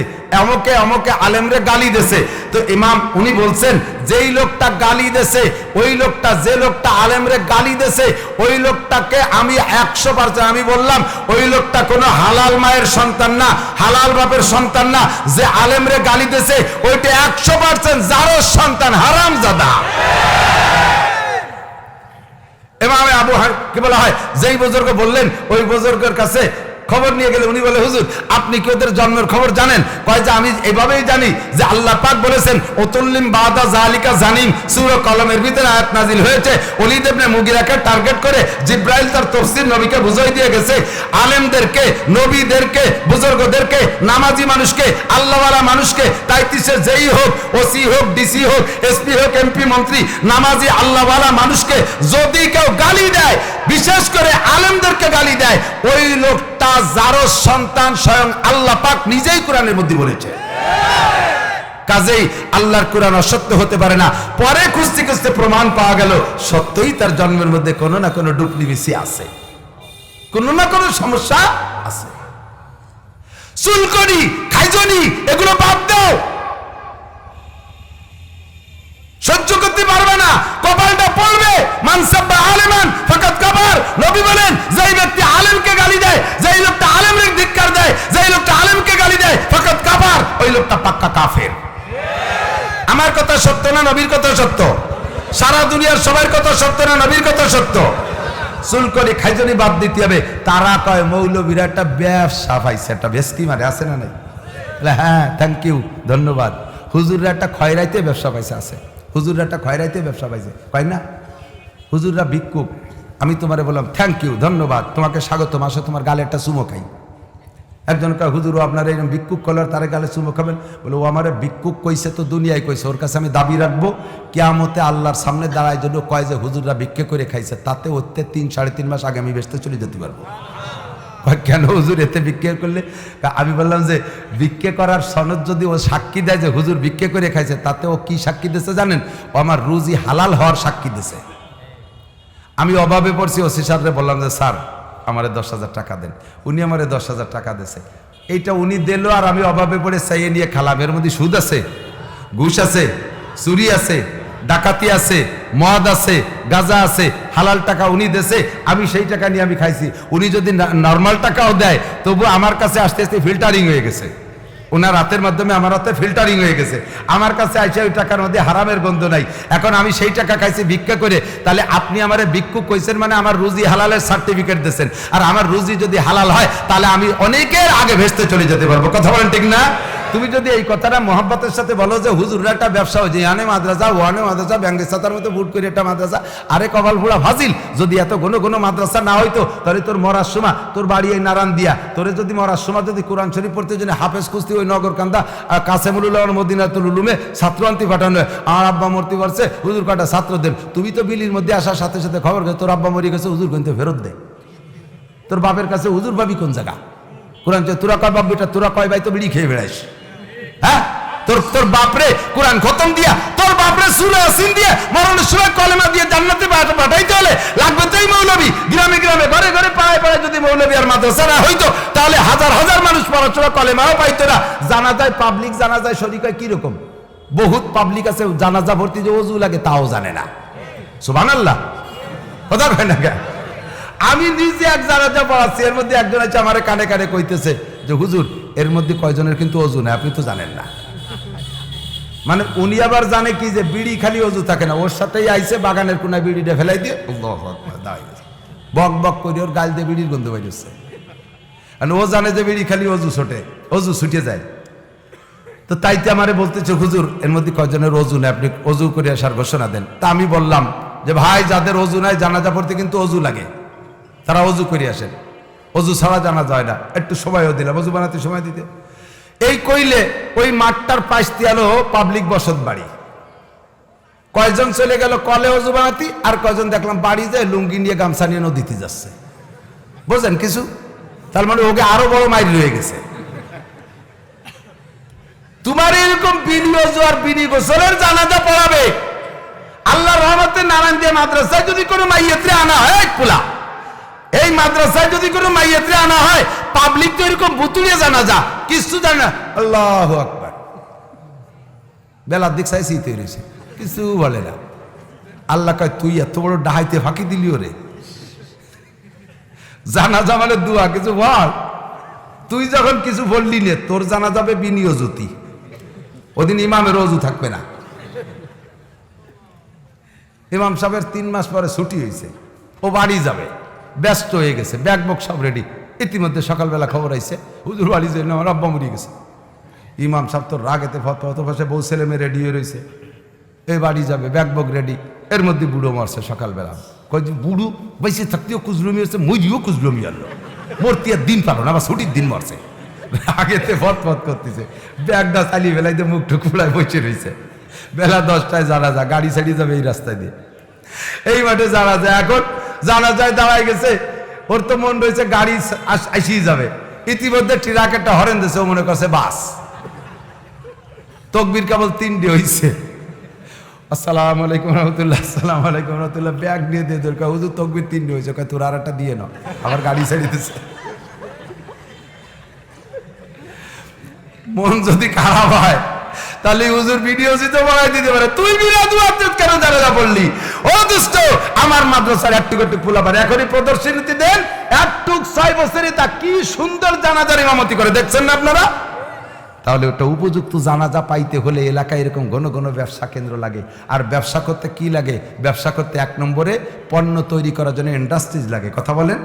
অমুকে আলেমরে গালি দেছে। তো ইমাম উনি বলছেন যেই লোকটা গালি দেছে, ওই লোকটা, যে লোকটা আলেমরে গালি দেছে, ওই লোকটাকে আমি 100% আমি বললাম ওই লোকটা কোনো হালাল মায়ের সন্তান না, হালাল বাপের সন্তান না। যে আলেমরে গালি দেছে ওইটা 100% জারোর সন্তান, হারামজাদা। ইমামে আবু হানিফা কি বলা হয়, যেই বুজুর্গ বললেন, ওই বুজুর্গের কাছে খবর নিয়ে গেলে উনি বলে হুজুর আপনি কি ওদের জন্মের খবর জানেন? কয় যে আমি এভাবেই জানি যে আল্লাহ পাক বলেছেন ওতুল্লিম বাদা জালিকা জানিম, সূরা কলমের ভিতরে আয়াত নাজিল হয়েছে। ওলীদ ইবনে মুগিরাকে টার্গেট করে জিব্রাইল তার তাফসীর নবীকে বুঝাই দিয়ে গেছে। আলেমদেরকে, নবীদেরকে, বুজুর্গদেরকে, নামাজি মানুষকে, আল্লাহওয়ালা মানুষকে, তাইতিসে যেই হোক, ওসি হোক, ডিসি হোক, এসপি হোক, এমপি, মন্ত্রী, নামাজি আল্লাহওয়ালা মানুষকে যদি কেউ গালি দেয়, বিশেষ করে আলেমদেরকে গালি দেয়, ওই লোকটা জারোর সন্তান। স্বয়ং আল্লাহ পাক নিজেই কোরআনের মধ্যে বলেছে। কাজেই আল্লাহর কোরআন অসত্য হতে পারে না। পরে খুঁজতে খুঁজতে প্রমাণ পাওয়া গেল সত্যই তার জন্মের মধ্যে কোনো না কোনো ডুপ্লিকেসি আছে, কোনো না কোনো সমস্যা আছে। চুলকনি, খাইজনি এগুলো বাদ দাও, সহ্য করতে পারবে না, কপালটা পড়বে। মানসাব্বা আলেমান ফাকাত কাফার, নবী বলেন যেই ব্যক্তি আলেমকে গালি দেয়, যেই লোকটা আলেমের ধিক্কার দেয়, যেই লোকটা আলেমকে গালি দেয়, ফাকাত কাফার, ওই লোকটা পাক্কা কাফের। আমার কথা সত্য না নবীর কথা সত্য? সারা দুনিয়ার সবার কথা সত্য না নবীর কথা সত্য? চুলকনি খাইজনি বাদ দিতে হবে। তারা কয় মৌলবীরা একটা ব্যবসা পাইছে, একটা বেস্তি মারে, আছে না নাই? হ্যাঁ, থ্যাংক ইউ, ধন্যবাদ। হুজুররা একটা খয়রাইতে ব্যবসা পাইছে, আছে। হুজুররা একটা খয়রাইতে ব্যবসা পাইছে, কয় না? হুজুররা ভিক্ষুক। আমি তোমারে বললাম থ্যাংক ইউ, ধন্যবাদ, তোমাকে স্বাগতম, আসো তোমার গালে একটা চুমো খাই। একজন কয় হুজুর আপনার এরকম ভিক্ষুক কলার তারে গালে চুমো খাবেন, বলে ও আমার ভিক্ষুক কইছে তো দুনিয়ায় কইছে, ওর কাছে আমি দাবি রাখবো কিয়ামতে আল্লাহর সামনে দাঁড়ায় জন্য কয় যে হুজুররা ভিক্ষে করে খাইছে, তাতে ওতে 3-3.5 মাস আগে আমি বেসতে চলে যেতে পারবো। কেন হুজুর এতে ভিক্ষে করলে? আমি বললাম যে ভিক্ষে করার সনদ যদি ও সাক্ষী দেয় যে হুজুর ভিক্ষে করে খাইছে, তাতে ও কি সাক্ষী দিচ্ছে জানেন? ও আমার রুজি হালাল হওয়ার সাক্ষী দিছে। আমি অভাবে পড়ছি, ওসি সাহেবরে বললাম যে স্যার আমারে 10,000 টাকা দেন, উনি আমারে 10,000 টাকা দিয়েছে। এইটা উনি দিল আর আমি অভাবে পড়ে চাইয়ে নিয়ে খালাম। এর মধ্যে সুদ আছে, ঘুষ আছে, চুরি আছে, ডাকাতি আছে, মদ আছে, গাঁজা আছে, হালাল টাকা উনি দেশে, আমি সেই টাকা নিয়ে আমি খাইছি। উনি যদি নর্মাল টাকাও দেয় তবু আমার কাছে আস্তে আস্তে ফিল্টারিং হয়ে গেছে, ওনার হাতের মাধ্যমে আমার হাতে ফিল্টারিং হয়ে গেছে, আমার কাছে আইসা ওই টাকার মধ্যে হারামের গন্ধ নাই। এখন আমি সেই টাকা খাইছি ভিক্ষা করে, তাহলে আপনি আমারে ভিক্ষুক কইছেন মানে আমার রুজি হালালের সার্টিফিকেট দিয়েছেন, আর আমার রুজি যদি হালাল হয় তাহলে আমি অনেকের আগে ভেস্তে চলে যেতে পারবো। কথা বলেন ঠিক না? তুমি যদি এই কথাটা মহব্বতের সাথে বলো যে হুজুররা একটা ব্যবসা হয়েছে, আনে মাদ্রাসা, ওয়ানে মাদ্রাসা, ব্যাঙ্গের সাতার মতো বুট করে একটা মাদ্রাসা, আরে কপাল ফুড়া ফাজিল, যদি এত ঘন ঘন মাদ্রাসা না হইতো তাহলে তোর মরার সময় তোর বাড়ি এই নারায়ণ দিয়া, তোরে যদি মরার সময় যদি কোরআন শরীফ পড়তে জন্য হাফেজ কুস্তি ওই নগরকান্দা কাসেমুল্লাহ মদিনাতুল উলুমে ছাত্র আনতে পাঠানো হয়, আমার আব্বা মরতে পারছে হুজুর কাটা ছাত্রদের, তুমি তো বিলির মধ্যে আসার সাথে সাথে খবর গেছে তোর আব্বা মরে গেছে, হুজুর কিন্তু ফেরত দে। তোর বাপের কাছে হুজুর ভাবি কোন জায়গা? কোরআন তোরা কয় বাপ বেটা, তোরা কয় ভাই তো বিড়ি খেয়ে বেড়াইস? হ্যাঁ, তোর বাপরে কোরআন খতম দিয়া, তোর বাপরে সূরা ইয়াসিন দিয়ে মরণের সময় কলেমা দিয়ে জান্নাতে পাঠাইতে হলে লাগবে তো এই মৌলবী। গ্রামে গ্রামে ঘরে ঘরে পাড়ায় পাড়ায় যদি মৌলবী আর মাদ্রাসা না হইতো তাহলে হাজার হাজার মানুষ পড়াশোনা কলেমাও পাইতো না। জানাজায় পাবলিক জানাজায় শরীক হয় কিরকম? বহুত পাবলিক আছে জানাজা ভর্তি যে ওযু লাগে তাও জানে না। সুবহানাল্লাহ, কথা কয় না কেন? আমি নিজে এক জানাজা পড়াচ্ছি, এর মধ্যে একজন আছে আমার কানে কানে কইতেছে যে হুজুর এর মধ্যে কয়জনের কিন্তু ওযু নাই, আপনি তো জানেন না। মানে উনি আবার জানে কি যে বিড়ি খালি ওযু থাকে না, ওর সাথেই আইছে বাগানের কোনায় বিড়িটা ফেলাই দিয়ে আল্লাহু আকবার বক বক করে ওর গাল দিয়ে বিড়ির গন্ধ বাইরেছে। আর ও জানে যে বিড়ি খালি ওযু ছোটে, ওযু ছুটে যায়। তো তাইতে আমারে বলতেছে হুজুর এর মধ্যে কয়জনের ওযু নাই, আপনি ওযু করে আসার ঘোষণা দেন। তা আমি বললাম যে ভাই যাদের ওযু নাই জানাজা পড়তে কিন্তু ওযু লাগে, তারা ওযু করে আসেন, ওযু ছাড়া জানা যায় না। একটু সময়ও দিলাম, ওযু বানাতে সময় দিতে। এই কইলে ওই মাঠটার পাশ দিয়ে আলো পাবলিক বসত বাড়ি, কয়জন চলে গেল কলে ওযু বানাতি, আর কয়জন দেখলাম বাড়ি যায় লুঙ্গি নিয়ে গামছা নিয়ে নদীতে যাচ্ছে। বুঝলেন কিছু? তার মানে ওকে আরো বড় মাইল রয়ে গেছে। তোমার এরকম বিনি ওযু আর বিনি গোসলের জানাজা পড়াবে আল্লাহর রহমতে নারায়ণ দিয়ে মাদ্রাসায় যদি কোনো মাইয়াত্রে আনা হয় পোলা, এই মাদ্রাসায় যদি কোনো মাইয়াত্রে আনা হয় পাবলিক তো এরকম ভুতুড়িয়ে জানাজা কিছু জানে না। আল্লাহু আকবার, বেলার দিক চাইছি তৈরি কিছু বলে না। আল্লাহ কয় তুই এত বড় ডাহাইতে ফাঁকি দিলি ওরে, জানাজা মানে দুয়া, কিছু বল। তুই যখন কিছু বললি নে তোর জানা যাবে বিনিও জ্যোতি, ওদিন ইমামের ওযু থাকবে না। ইমাম সাহেবের 3 মাস পরে ছুটি হয়েছে, ও বাড়ি যাবে, ব্যস্ত হয়ে গেছে, ব্যাগ বক সব রেডি। ইতিমধ্যে সকালবেলা খবর আইছে হুজুর বাড়ি যাই না, আমার আব্বা মরে গেছে। ইমাম সাহেব তো রাগেতে ফত পাশে বউ ছেলে মেয়ে রেডি হয়ে রয়েছে, এই বাড়ি যাবে, ব্যাগ বক রেডি। এর মধ্যে বুড়ো মারছে সকালবেলা, কয় যে বুড়ো বেঁচে থাকতেও কুজলমি হচ্ছে, মরিও কুজলমি আনলো, মরতে আর দিন পারো না, আবার ছুটির দিন মারছে। আগেতে ফত করতেছে, ব্যাগটা চালিয়ে বেলাইতে মুখ টুক ফুলায় বসে রয়েছে। বেলা 10টায় জানা যায়, গাড়ি ছাড়িয়ে যাবে এই রাস্তায় দিয়ে, এই মাঠে জানা যায়। এখন জানা যায় দাঁড়ায় গেছে, ওর তো মন রয়েছে গাড়ি আসিয়ে যাবে। ইতিমধ্যে ট্রাক একটা হরেন দিয়েছে, ও মনে করছে বাস। তকবির কেবল 3টে হয়েছে, আসসালামু আলাইকুম রহমতুল্লাহ, আসসালামু আলাইকুম রহমতুল্লাহ। ব্যাগ নিয়ে দিয়ে দরকার হুজুর তকবির 3টে হয়েছে, তোর আর একটা দিয়ে নাও, আবার গাড়ি ছাড়িয়ে দিচ্ছে। মন যদি খারাপ হয় তাহলে হুজুর ভিডিও জিতে বাড়াই দিতে পারে, তুই কেন জানাজা পড়লি? ও দুষ্ট, আমার মাদ্রাসার একটু একটু ফুলাবার এখনই প্রদর্শনীতে দেন, একটু 6 বছরে তা কি সুন্দর জানাজার ইমামতি করে, দেখছেন না আপনারা? তাহলে ওটা উপযুক্ত জানাজা পাইতে হলে এলাকায় এরকম ঘন ঘন ব্যবসা কেন্দ্র লাগে। আর ব্যবসা করতে কি লাগে? ব্যবসা করতে 1 নম্বরে পণ্য তৈরি করার জন্য ইন্ডাস্ট্রিজ লাগে। কথা বলেন,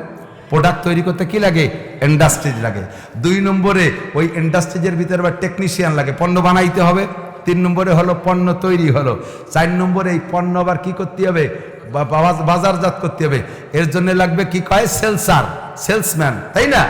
প্রোডাক্ট তৈরি করতে কি লাগে? ইন্ডাস্ট্রিজ লাগে। 2 নম্বরে ওই ইন্ডাস্ট্রিজের ভিতরে আবার টেকনিশিয়ান লাগে, পণ্য বানাইতে হবে। 3 নম্বরে হলো পণ্য তৈরি হলো। 4 নম্বরে এই পণ্য আবার কি করতে হবে? বাজারজাত করতে হবে। এর জন্য লাগবে কি কয়? সেলসার, সেলসম্যান, তাই না?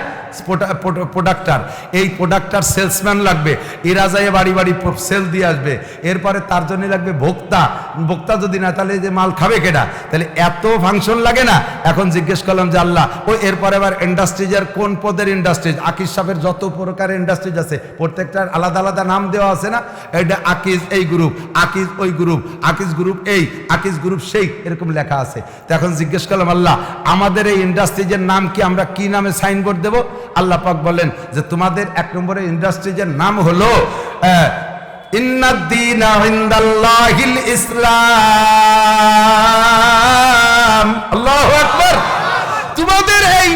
প্রোডাক্টার, এই প্রোডাক্টার সেলসম্যান লাগবে, এরা যায় বাড়ি বাড়ি সেল দিয়ে আসবে। এরপরে তার জন্য লাগবে ভোক্তা, ভোক্তা যদি না তাহলে যে মাল খাবে কেডা? তাহলে এত ফাংশন লাগে না? এখন জিজ্ঞেস করলাম যে আল্লাহ ওই এরপরে আবার ইন্ডাস্ট্রিজের কোন পদের ইন্ডাস্ট্রিজ? আকিজ সাহেবের যত প্রকারের ইন্ডাস্ট্রিজ আছে প্রত্যেকটার আলাদা আলাদা নাম দেওয়া আছে না? এটা আকিজ এই গ্রুপ, আকিজ ওই গ্রুপ, আকিজ গ্রুপ এই, আকিজ গ্রুপ সেই, এরকম লেখা আছে। তো এখন জিজ্ঞেস করলাম আল্লাহ আমাদের এই ইন্ডাস্ট্রিজের নাম কি, আমরা কি নামে সাইনবোর্ড দেব? আল্লাহ পাক বলেন যে তোমাদের 1 নম্বরের ইন্ডাস্ট্রিজের নাম হলো ইন্নাদ-দীনা ইনদাল্লাহিল ইসলাম। আল্লাহু আকবার। তোমাদের এই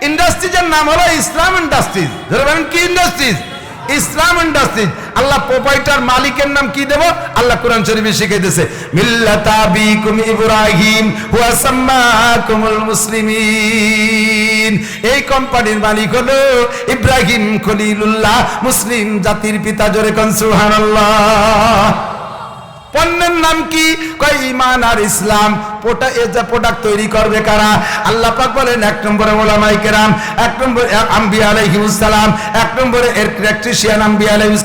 ইন্ডাস্ট্রিজের নাম হলো ইসলাম ইন্ডাস্ট্রিজ। ধরবেন কি ইন্ডাস্ট্রিজ? ইসলাম ইন্ডাস্ট্রিজ। আল্লাহ প্রোপাইটার মালিকের নাম কি দেব? আল্লাহ কোরআন শরীফে শিখিয়ে দিয়েছে মিল্লাতা আবিকুম ইব্রাহিম ওয়া সাম্মাকুমুল মুসলিমিন। এই কোম্পানির মালিক হলো ইব্রাহিম খলিলুল্লাহ, মুসলিম জাতির পিতা। জোরে কোন সুবহানাল্লাহ। পণ্যের নাম কি? কয় ঈমান আর ইসলাম। প্রোডাক্ট তৈরি করবে কারা? আল্লাহ পাক বলেন 1 নম্বরে উলামায়ে কেরাম, 1 নম্বরে আম্বিয়া আলাইহিস সালাম, 1 নম্বরে ইলেকট্রিশিয়ান আম্বিয়া আলাইহিস